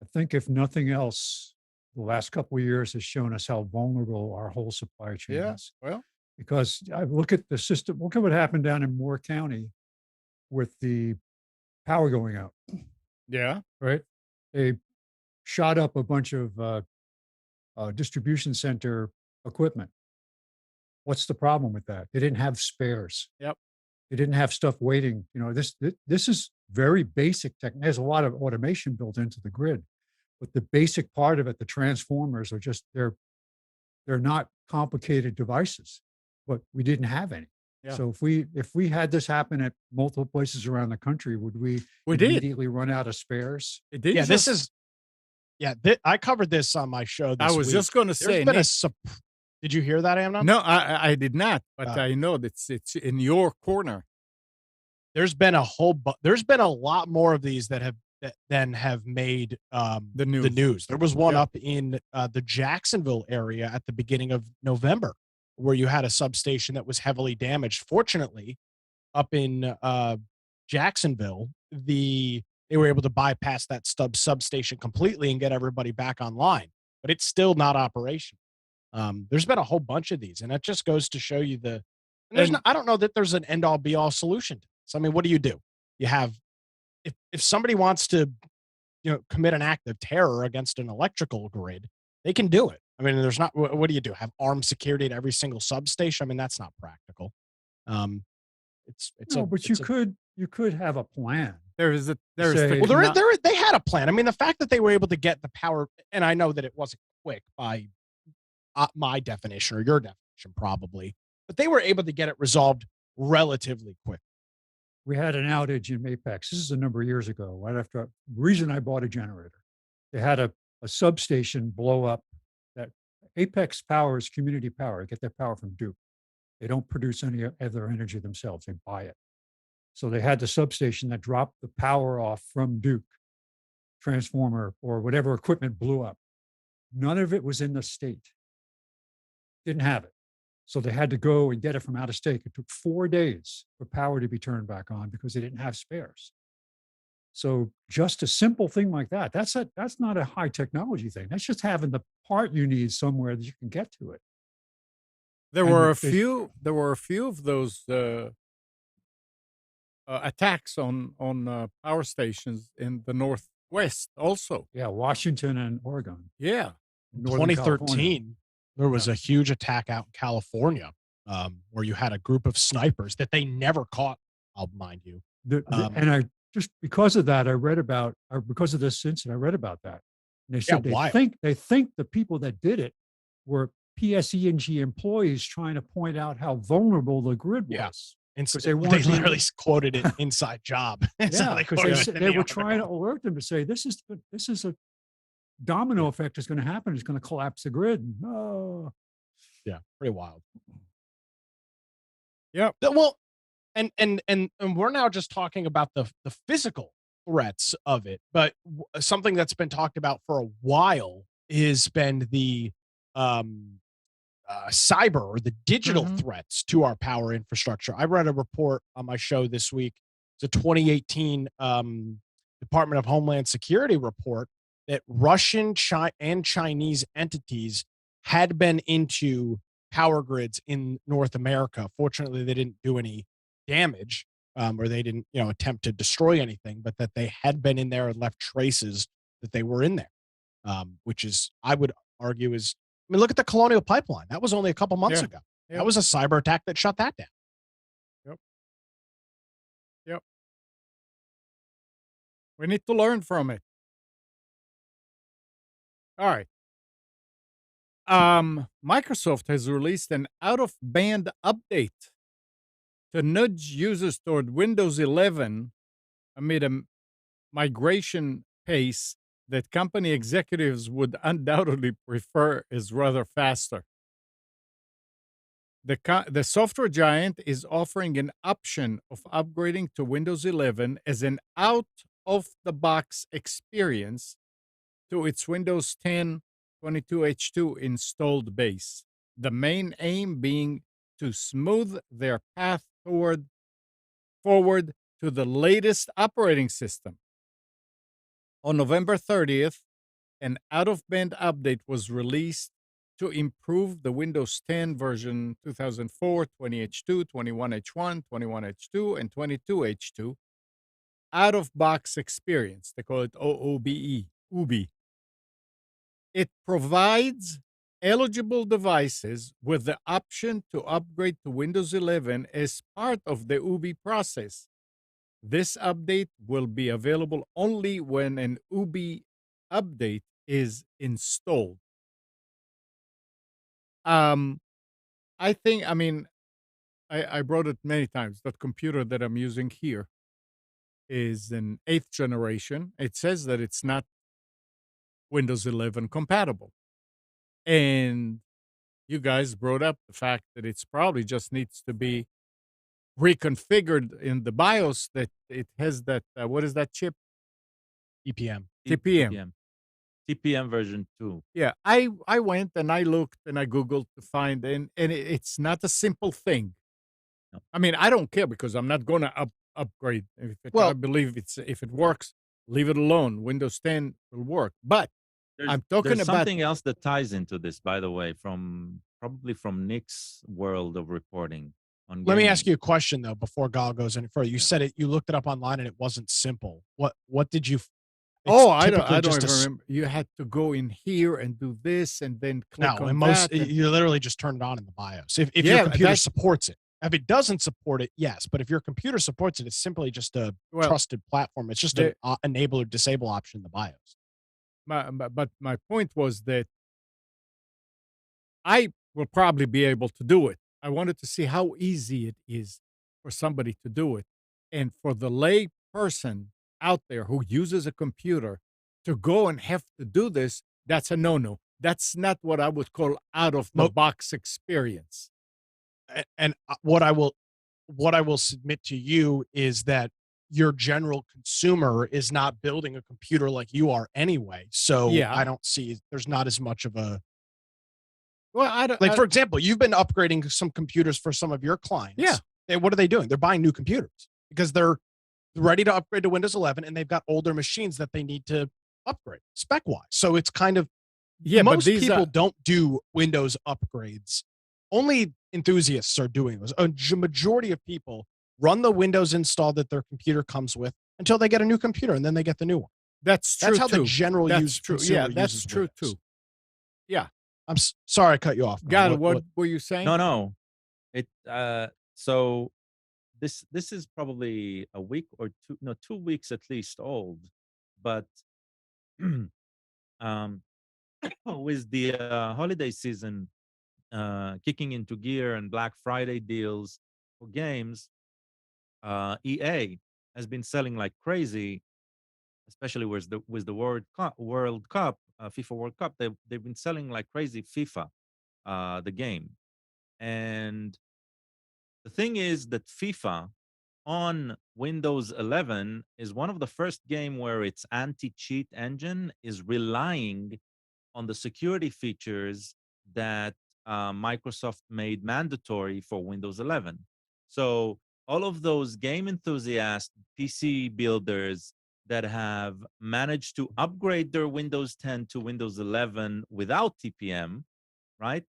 I think if nothing else, the last couple of years has shown us how vulnerable our whole supply chain is. Well, Because I look at the system, look at what happened down in Moore County with the power going out, yeah. right? They shot up a bunch of distribution center equipment. What's the problem with that? They didn't have spares. Yep. They didn't have stuff waiting. This is very basic tech. There's a lot of automation built into the grid, but the basic part of it, the transformers are just they're not complicated devices, but we didn't have any. Yeah. So if we had this happen at multiple places around the country, would we did. immediately run out of spares? It did. Yeah, I covered this on my show this I was week. just going to say, did you hear that, Amnon? no, I did not, but Ah. I know that it's in your corner. there's been there's been a lot more of these that have made The the news. news. There was one Yeah. up in the Jacksonville area at the beginning of November where you had a substation that was heavily damaged. Fortunately, up in Jacksonville, they were able to bypass that substation completely and get everybody back online, but it's still not operational. There's been a whole bunch of these, and that just goes to show you And I don't know that there's an end all be all solution to this. I mean, what do? You have if somebody wants to, commit an act of terror against an electrical grid, they can do it. I mean, there's not. What do you do? Have armed security at every single substation? I mean, that's not practical. Um, it's No, a but it's a you could have a plan. there's the say- well, techno- they had a plan. I mean, the fact that they were able to get the power, and I know that it wasn't quick by my definition or your definition, probably, but they were able to get it resolved relatively quick. We had an outage in Apex. This is a number of years ago, right after reason I bought a generator. They had a substation blow up that Apex powers community power. They get their power from Duke. They don't produce any of their energy themselves. They buy it. So they had the substation that dropped the power off from Duke, transformer or whatever equipment blew up. None of it was in the state. Didn't have it. So they had to go and get it from out of state. It took 4 days for power to be turned back on because they didn't have spares. So just a simple thing like that, that's not a high technology thing. That's just having the part you need somewhere that you can get to it. there and were a they- few. There were a few of those attacks on power stations in the Northwest. Also, Yeah, Washington and Oregon. yeah. Northern California. 2013, there was a huge attack out in California where you had a group of snipers that they never caught. I'll mind you. And I just because of that, I read about because of this incident, I read about that. And they said wild. they think the people that did it were PSE&G employees trying to point out how vulnerable the grid Yeah. was. And 'Cause they they weren't being- literally quoted it inside job. That's how Yeah, they because quoted it in they the were trying to article. alert them to say this is a domino effect is going to happen. It's going to collapse the grid. Oh, Yeah, pretty wild. Yep. Well, and we're now just talking about the physical threats of it, but something that's been talked about for a while has been the cyber or the digital Mhm. threats to our power infrastructure. I read a report on my show this week. It's a 2018 Department of Homeland Security report that Russian and Chinese entities had been into power grids in North America. Fortunately, they didn't do any damage, or they didn't, attempt to destroy anything, but that they had been in there and left traces that they were in there, which is, I would argue, look at the Colonial Pipeline. That was only a couple months Yeah. ago. Yep. That was a cyber attack that shut that down. We need to learn from it. All right. Microsoft has released an out-of-band update to nudge users toward Windows 11 amid a migration pace that company executives would undoubtedly prefer is rather faster. The software giant is offering an option of upgrading to Windows 11 as an out-of-the-box experience to its Windows 10 22H2 installed base. The main aim being to smooth their path forward to the latest operating system. On November 30th, an out-of-band update was released to improve the Windows 10 version 2004, 20H2, 21H1, 21H2, and 22H2 out-of-box experience. They call it OOBE, UBI. It provides eligible devices with the option to upgrade to Windows 11 as part of the UBI process. This update will be available only when an UBI update is installed. I think, I brought it many times. That computer that I'm using here is an 8th generation. It says that it's not Windows 11 compatible. And you guys brought up the fact that it's probably just needs to be reconfigured in the BIOS that it has that what is that chip? EPM. TPM. TPM version 2. Yeah, I went and I looked and I googled to find, and it's not a simple thing. No. I mean, I don't care because I'm not going to upgrade. I Well, believe if it works, leave it alone. Windows 10 will work. But I'm talking There's about something else that ties into this, by the way, probably from Nick's world of reporting on let me ask gaming. you a question though before Gal goes any further. You Yeah. said it. You looked it up online and it wasn't simple. What did you? oh, It's I typically don't just even remember. You had to go in here and do this and then click no. And on most that. And, you literally just turn it on in the BIOS. If your yeah, computer that supports it. If it doesn't support it, yes. But if your computer supports it, it's simply just a well, trusted platform. It's just an enable or disable option in the BIOS. but my point was that I will probably be able to do it. I wanted to see how easy it is for somebody to do it. And for the lay person out there who uses a computer to go and have to do this, that's a no no. That's not what I would call out of the Mo- box experience. And what I will submit to you is that your general consumer is not building a computer like you are anyway. So Yeah. I don't see there's not as much of a Well, I don't. like for example, you've been upgrading some computers for some of your clients. Yeah. And what are they doing? They're buying new computers because they're ready to upgrade to Windows 11 and they've got older machines that they need to upgrade spec wise. So it's kind of yeah, but most these people are don't do Windows upgrades. Only enthusiasts are doing those. A majority of people run the Windows install that their computer comes with until they get a new computer and then they get the new one. that's true That's how the too. general That's use true. consumer Yeah, that's uses true Windows. too. Yeah. I'm sorry I cut you off. Mel. God, what were you saying? No. It so this is probably a week or two, no, 2 weeks at least old, but um with the holiday season kicking into gear and Black Friday deals for games, EA has been selling like crazy, especially with the World Cup, FIFA World Cup. They've been selling like crazy FIFA, the game. And the thing is that FIFA on Windows 11 is one of the first game where its anti-cheat engine is relying on the security features that Microsoft made mandatory for Windows 11. So all of those game enthusiast PC builders that have managed to upgrade their Windows 10 to Windows 11 without TPM, right?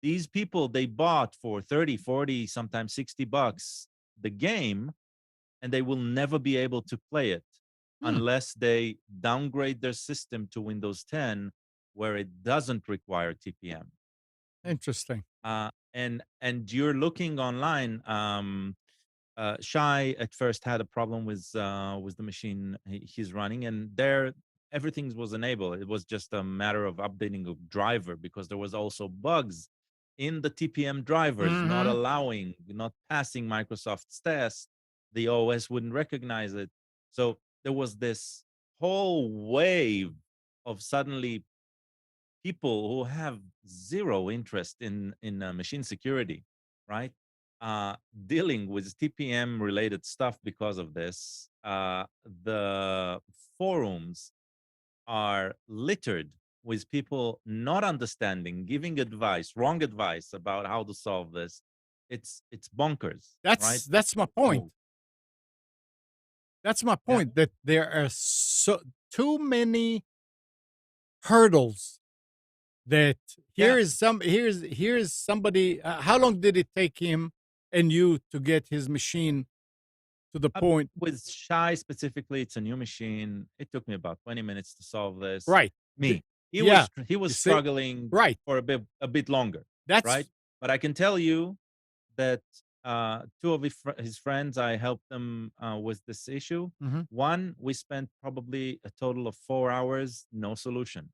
These people, they bought for 30, 40, sometimes $60 the game, and they will never be able to play it Hmm. unless they downgrade their system to Windows 10 where it doesn't require TPM. Interesting. And you're looking online. Shy at first had a problem with the machine he's running, and there everything was enabled. It was just a matter of updating a driver because there was also bugs in the TPM drivers not Mhm. allowing, not passing Microsoft's test. The OS wouldn't recognize it. So there was this whole wave of suddenly people who have zero interest in machine security, right? Dealing with TPM related stuff because of this. The forums are littered with people not understanding, giving advice, wrong advice about how to solve this. It's bonkers, right? That's my point. So, That's my yeah, point. That there are so too many hurdles. That yeah. here's somebody. How long did it take him and you to get his machine to the point? With Shy specifically, it's a new machine. It took me about 20 minutes to solve this. Right. Me. Yeah. He You was see? struggling Right. for a bit longer, right? That's But I can tell you that two of his friends, I helped them with this issue. Mhm. One, we spent probably a total of 4 hours, no solution.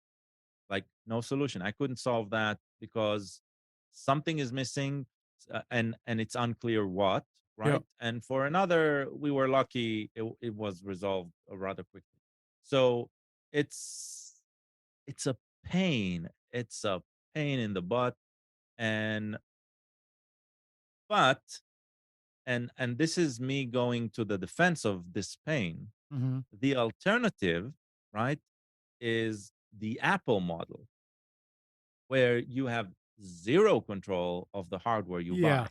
Like no solution. I couldn't solve that because something is missing, and it's unclear what, yeah. right? And for another, we were lucky; it was resolved rather quickly. So it's it's a pain. It's a pain in the butt, and but and this is me going to the defense of this pain. Mhm. The alternative, right, is the Apple model, where you have zero control of the hardware you Yeah. buy,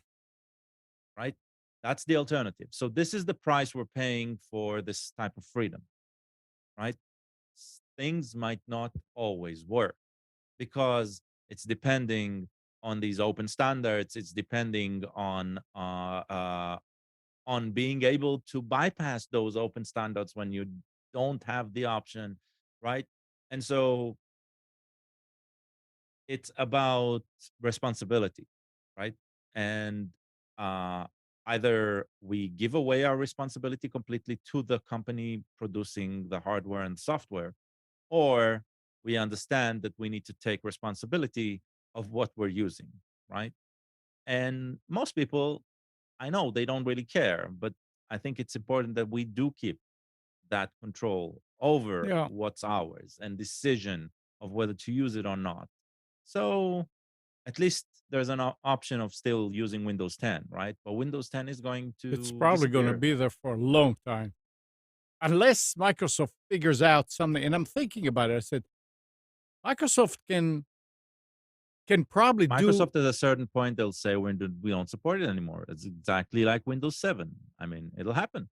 right? That's the alternative. So this is the price we're paying for this type of freedom, right? Things might not always work because it's depending on these open standards. It's depending on being able to bypass those open standards when you don't have the option, right? And so it's about responsibility, right? And uh, either we give away our responsibility completely to the company producing the hardware and software, or we understand that we need to take responsibility of what we're using, right? And most people, I know they don't really care, but I think it's important that we do keep that control over Yeah. what's ours and decision of whether to use it or not. So at least there's an option of still using Windows 10, right? But Windows 10 is going It's to probably gonna disappear. be there for a long time. Unless Microsoft figures out something, and I'm thinking about it. I said, Microsoft can probably do. Microsoft at a certain point they'll say we don't support it anymore. It's exactly like Windows 7. I mean, it'll happen.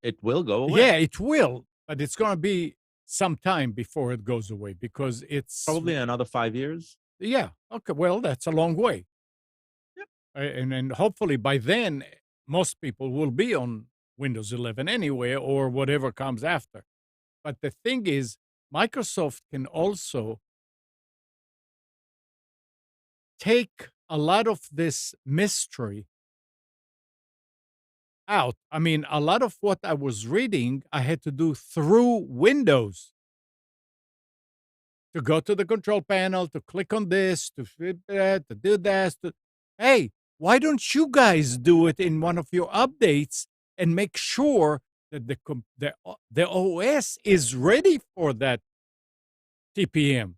It will go Yeah, away. it will, but it's gonna be some time before it goes away because it's Probably another 5 years. yeah, okay, well, that's a long way. Yep. And hopefully by then, most people will be on Windows 11 anyway or whatever comes after. But the thing is, Microsoft can also take a lot of this mystery out. I mean, a lot of what I was reading, I had to do through Windows to go to the control panel, to click on this, to flip that, to do that. Hey, why don't you guys do it in one of your updates and make sure that the OS is ready for that TPM?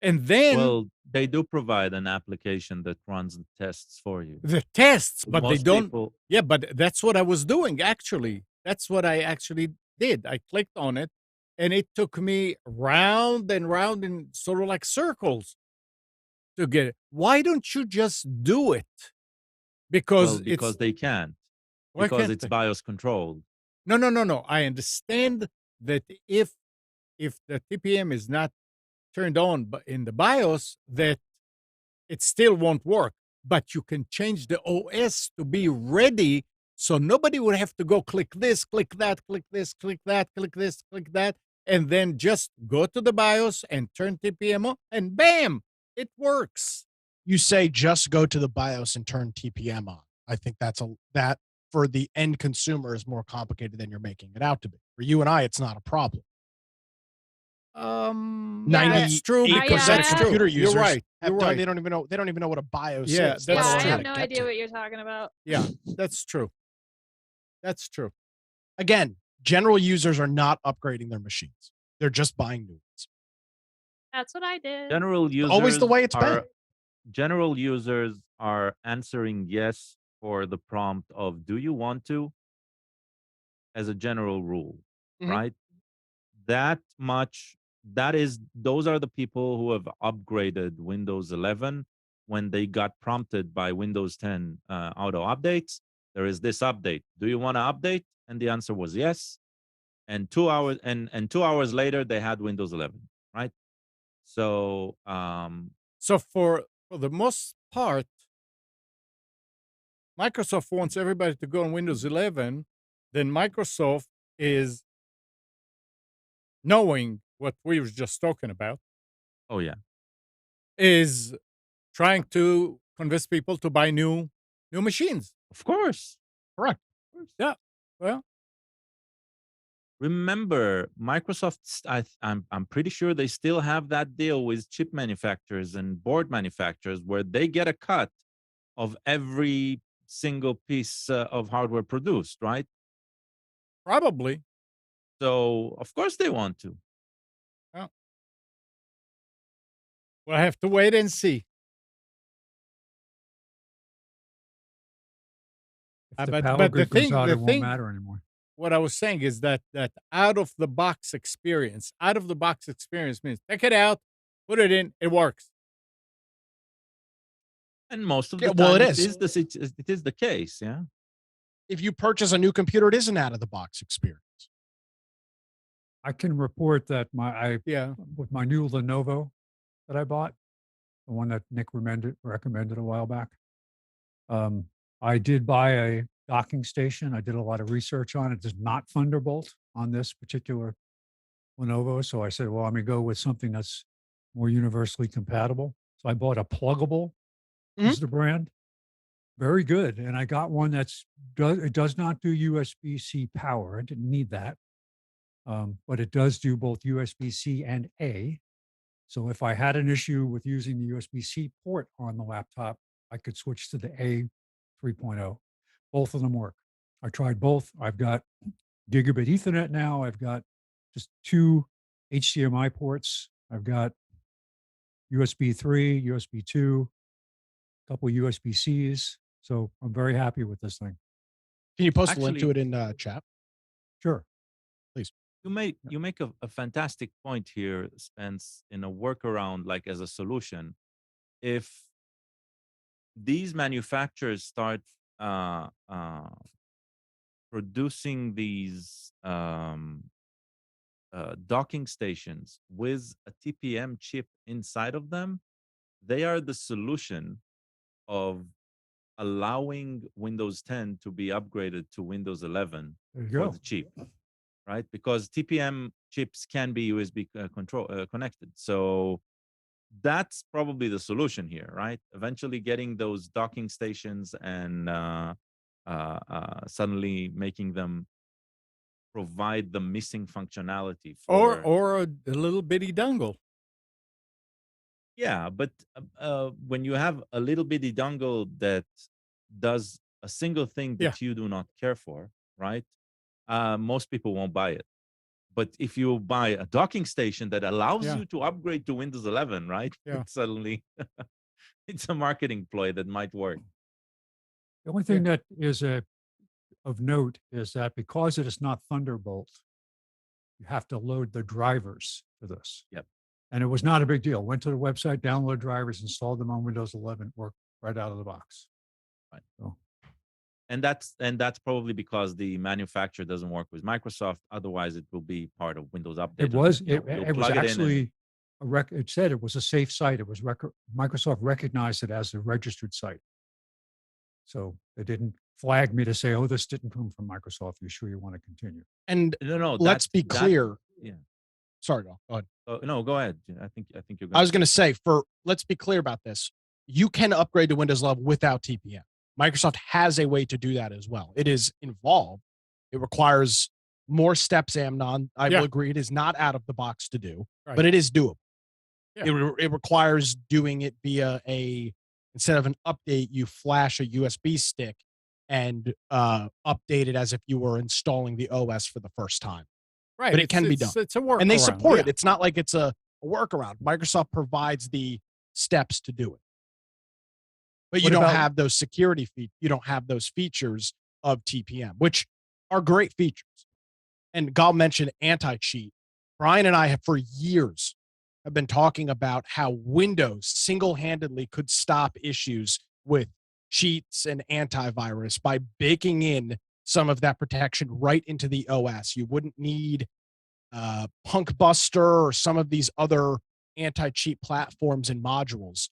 And then Well, they do provide an application that runs the tests for you. the tests, but they Most don't. people, Yeah, but that's what I was doing actually. That's what I actually did. I clicked on it and it took me round and round in sort of like circles to get it. Why don't you just do it? well, Because because it's they can't, why because can't it's they? BIOS controlled. No, no, no, no. I understand that if the TPM is not turned on in the BIOS, that it still won't work. But you can change the OS to be ready so nobody would have to go click this, click that, click this, click that, click this, click that, and then just go to the BIOS and turn TPM on, and bam, it works. You say just go to the BIOS and turn TPM on. I think that for the end consumer is more complicated than you're making it out to be. For you and I, it's not a problem. Yeah, That's true 98% because I- of that's true. computer You're users right. have You're done, right. they don't even know what a BIOS Yeah, is. that's let yeah, alone I true. how have to no get idea to what it. you're talking about. Yeah, that's true. That's true. Again, general users are not upgrading their machines. They're just buying new ones. That's what I did. General Always the users way it's been. are general users are answering yes for the prompt of do you want to, as a general rule, Mhm. right? That much, those are the people who have upgraded Windows 11 when they got prompted by Windows 10 auto updates. There is this update. Do you want to update? And the answer was yes. And 2 hours and 2 hours later, they had Windows 11, right? So So for the most part, Microsoft wants everybody to go on Windows 11. Then Microsoft is knowing what we were just talking about, oh yeah, is trying to convince people to buy new machines. of course. Correct. Yeah. Well, Remember, Microsoft. I'm pretty sure they still have that deal with chip manufacturers and board manufacturers where they get a cut of every single piece of hardware produced, right? probably. So of course they want to. Well, we'll have to wait and see. If the but power the grid goes thing out, the it won't thing matter anymore. what I was saying is that out of the box experience means take it out, put it in, it works. And most of Yeah, the well, time, it is. it is the case. Yeah. If you purchase a new computer, it is an out of the box experience. I can report that Yeah. with my new Lenovo that I bought, the one that Nick recommended a while back. I did buy a docking station. I did a lot of research on it. It's not Thunderbolt on this particular Lenovo. So I said, well, I'm going to go with something that's more universally compatible. So I bought a pluggable, Mhm. is the brand. Very good. And I got one it does not do USB-C power. I didn't need that. But it does do both USB-C and A. So if I had an issue with using the USB-C port on the laptop, I could switch to the A 3.0. Both of them work. I tried both. I've got gigabit Ethernet now. I've got just 2 HDMI ports. I've got USB 3, USB 2, a couple USB-Cs. So I'm very happy with this thing. Can you post a link to Actually, it in chat, Sure. please? you make a fantastic point here, Spence, in a workaround, like as a solution. If these manufacturers start uh, uh, producing these docking stations with a TPM chip inside of them, they are the solution of allowing Windows 10 to be upgraded to Windows 11 There you for go. the cheap, right? Because TPM chips can be USB connected. So that's probably the solution here, right? Eventually getting those docking stations and suddenly making them provide the missing functionality for. Or a little bitty dongle. Yeah, but when you have a little bitty dongle that does a single thing Yeah. that you do not care for, right? Most people won't buy it. But if you buy a docking station that allows Yeah. you to upgrade to Windows 11, right? Yeah. Suddenly, it's a marketing ploy that might work. The only thing that is of note is that because it is not Thunderbolt, you have to load the drivers for this. Yep. And it was not a big deal. Went to the website, downloaded drivers, installed them on Windows 11, worked right out of the box. Right. So, And that's probably because the manufacturer doesn't work with Microsoft. Otherwise, it will be part of Windows Update. it was You'll it was plug it in and- actually it said it was a safe site. It was Microsoft recognized it as a registered site. So they didn't flag me to say, "Oh, this didn't come from Microsoft. You sure you want to continue?" And no, let's be clear. Yeah. Sorry, go ahead. No, go ahead. I think you're. I was going to say, let's be clear about this. You can upgrade to Windows 11 without TPM. Microsoft has a way to do that as well. It is involved. It requires more steps, Amnon. I will agree. It is not out of the box to do, but it is doable. Yeah. It requires doing it via instead of an update, you flash a USB stick and update it as if you were installing the OS for the first time. Right. But it can be done. It's a workaround. And they support it. It's not like it's a workaround. Microsoft provides the steps to do it. But you don't have those security features. You don't have those features of TPM, which are great features. And Gal mentioned anti-cheat. Brian and I have for years have been talking about how Windows single-handedly could stop issues with cheats and antivirus by baking in some of that protection right into the OS. You wouldn't need Punkbuster or some of these other anti-cheat platforms and modules.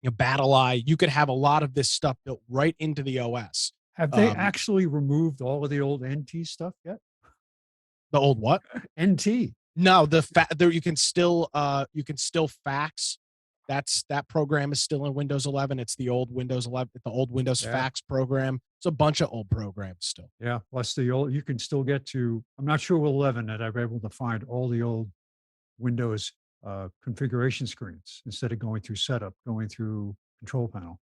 BattleEye, you could have a lot of this stuff built right into the OS. Have they actually removed all of the old NT stuff yet? The old what? NT. No, there you can still fax. That program is still in Windows 11. It's the old Windows 11, the old Windows fax program. It's a bunch of old programs still. Yeah, plus the old. You can still get to. I'm not sure with 11 that I've been able to find all the old Windows configuration screens instead of going through setup, going through control panel.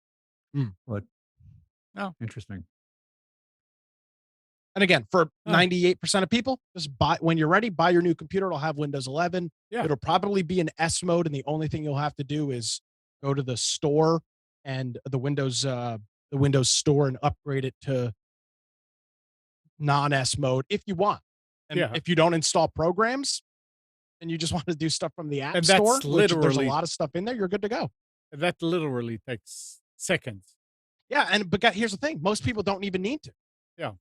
But interesting. And again, for 98% of people, just when you're ready, buy your new computer. It'll have Windows 11. Yeah. It'll probably be in S mode, and the only thing you'll have to do is go to the store and the Windows store and upgrade it to non-S mode if you want. And Yeah. if you don't install programs and you just want to do stuff from the App And Store, that's which there's a literally lot of stuff in there, you're good to go. that literally takes seconds. Yeah, here's the thing: most people don't even need to. Yeah.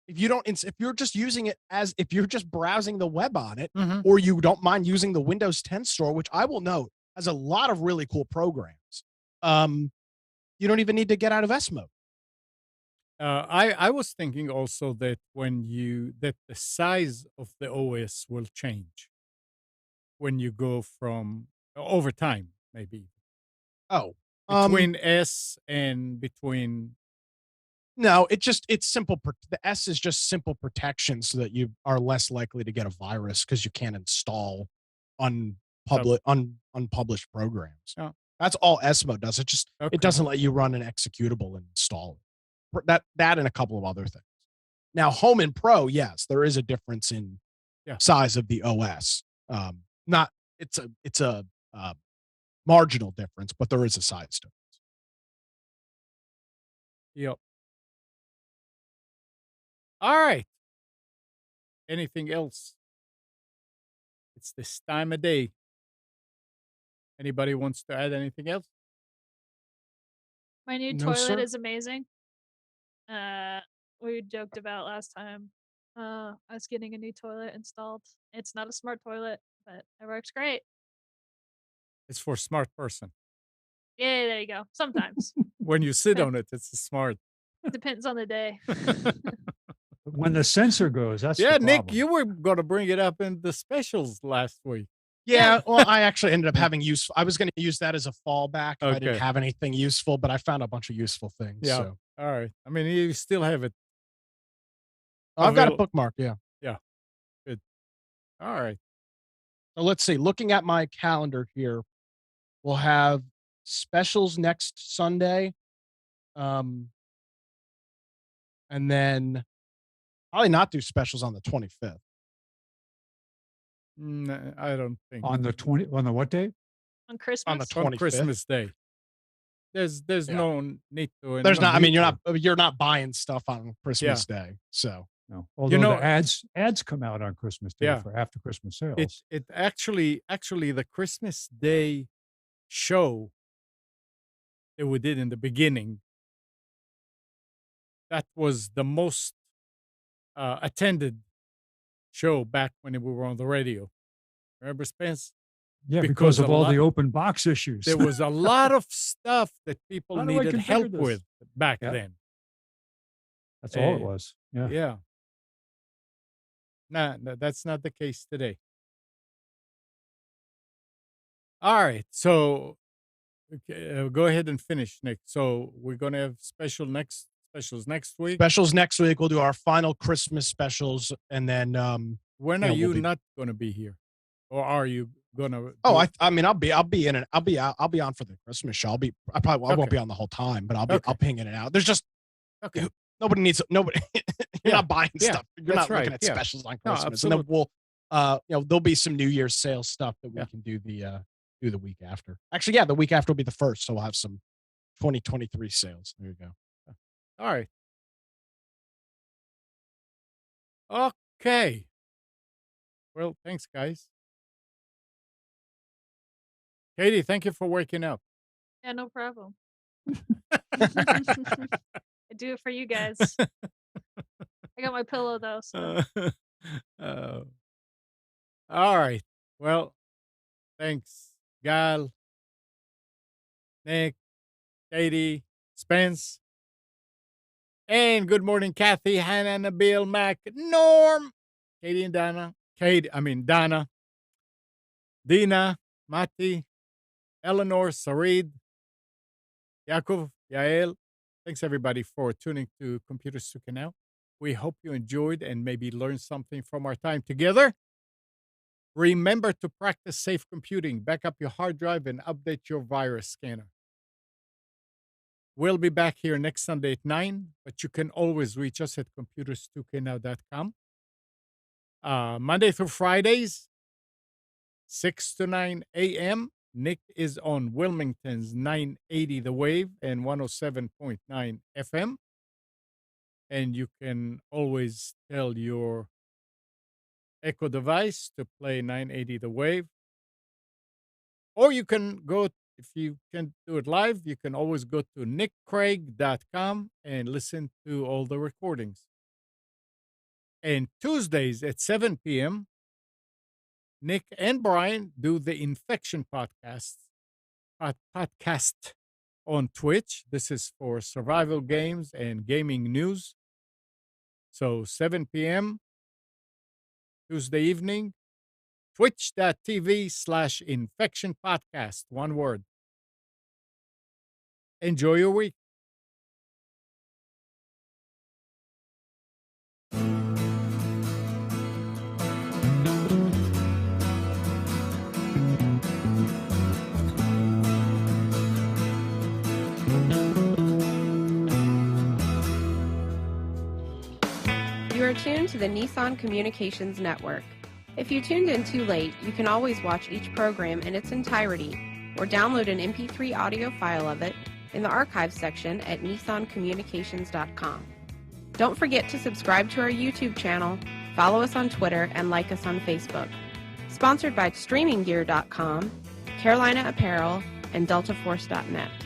If you're just using it if you're just browsing the web on it, Mhm. or you don't mind using the Windows 10 store, which I will note has a lot of really cool programs, you don't even need to get out of S mode. I was thinking also that that the size of the OS will change when you go from over time, maybe Oh, between S and between. no, it's simple. The S is just simple protection so that you are less likely to get a virus because you can't install unpublished programs. Oh. That's all S mode does. Okay. It doesn't let you run an executable and install it. That and a couple of other things. Now, Home and Pro, yes, there is a difference in Yeah. size of the OS. Not it's a marginal difference, but there is a size difference. Yep. All right. Anything else? It's this time of day. Anybody wants to add anything else? My new No, toilet sir. is amazing. We joked about last time. I was getting a new toilet installed. It's not a smart toilet, but it works great. It's for smart person. Yeah, there you go. Sometimes When you sit on it, it's a smart. depends on the day. But when the sensor goes, that's Yeah, the Nick, problem. you were going to bring it up in the specials last week. Yeah, well, I actually ended up having I was going to use that as a fallback if I didn't Okay. have anything useful, but I found a bunch of useful things. Yeah. So All right. I mean, you still have it. I've got a avail- bookmark. Yeah. All right. So let's see. Looking at my calendar here, we'll have specials next Sunday, and then probably not do specials on the 25th. I don't think On the what day? On Christmas. On the on 25th. Christmas Day. There's Yeah. no need to. There's no not. I mean, need you're not buying stuff on Christmas Day. So No. Although know- the ads come out on Christmas Day Yeah. for after Christmas sales. It actually the Christmas Day show that we did in the beginning, that was the most attended show back when we were on the radio. Remember, Spence? yeah, because because of a all lot- the open box issues. There was a lot of stuff that people How do I needed configure help this? with back Yeah. then. That's all it Eh, was. Yeah. Yeah. Nah, that's not the case today. All right. So go ahead and finish, Nick. So we're going to have specials next week. specials next week. We'll do our final Christmas specials, and then When yeah, are we'll you be- not going to be here? Or are you going to? oh, I mean, I'll be in it. I'll be on for the Christmas show. I won't Okay. be on the whole time, but Okay. I'll ping in and out. There's just Okay. nobody needs nobody. You're Yeah. not buying Yeah. stuff. You're That's not looking right. at Yeah. specials on No, Christmas, and then absolutely. we'll there'll be some New Year's sales stuff that we Yeah. can do the week after. Actually, yeah, the week after will be the first, so we'll have some 2023 sales. There you go. All right. Okay. Well, thanks, guys. Katie, thank you for waking up. Yeah, no problem. I do it for you guys. I got my pillow though, so Uh, all right. Well, thanks, Gal, Nick, Katie, Spence. And good morning, Kathy, Hannah, Nabil, Mac, Norm, Katie and Donna. Donna, Dina, Mati, Eleanor, Sarid, Yakov, Yael. Thanks everybody for tuning to Computers to Canal. We hope you enjoyed and maybe learned something from our time together. Remember to practice safe computing, back up your hard drive, and update your virus scanner. We'll be back here next Sunday at 9, but you can always reach us at computers2know.com. Monday through Fridays, 6 to 9 a.m. Nick is on Wilmington's 980 The Wave and 107.9 FM. and you can always tell your Echo device to play 980 the wave. Or you can go, if you can do it live, you can always go to nickcraig.com and listen to all the recordings. And Tuesdays at 7 p.m., Nick and Brian do the Infection podcast on Twitch. This is for survival games and gaming news. So 7 p.m. Tuesday evening, twitch.tv/infection podcast. One word. Enjoy your week. You are tuned to the Nissan Communications Network. If you tuned in too late, you can always watch each program in its entirety or download an MP3 audio file of it in the archives section at nissancommunications.com. Don't forget to subscribe to our YouTube channel, follow us on Twitter, and like us on Facebook. Sponsored by StreamingGear.com, Carolina Apparel, and DeltaForce.net.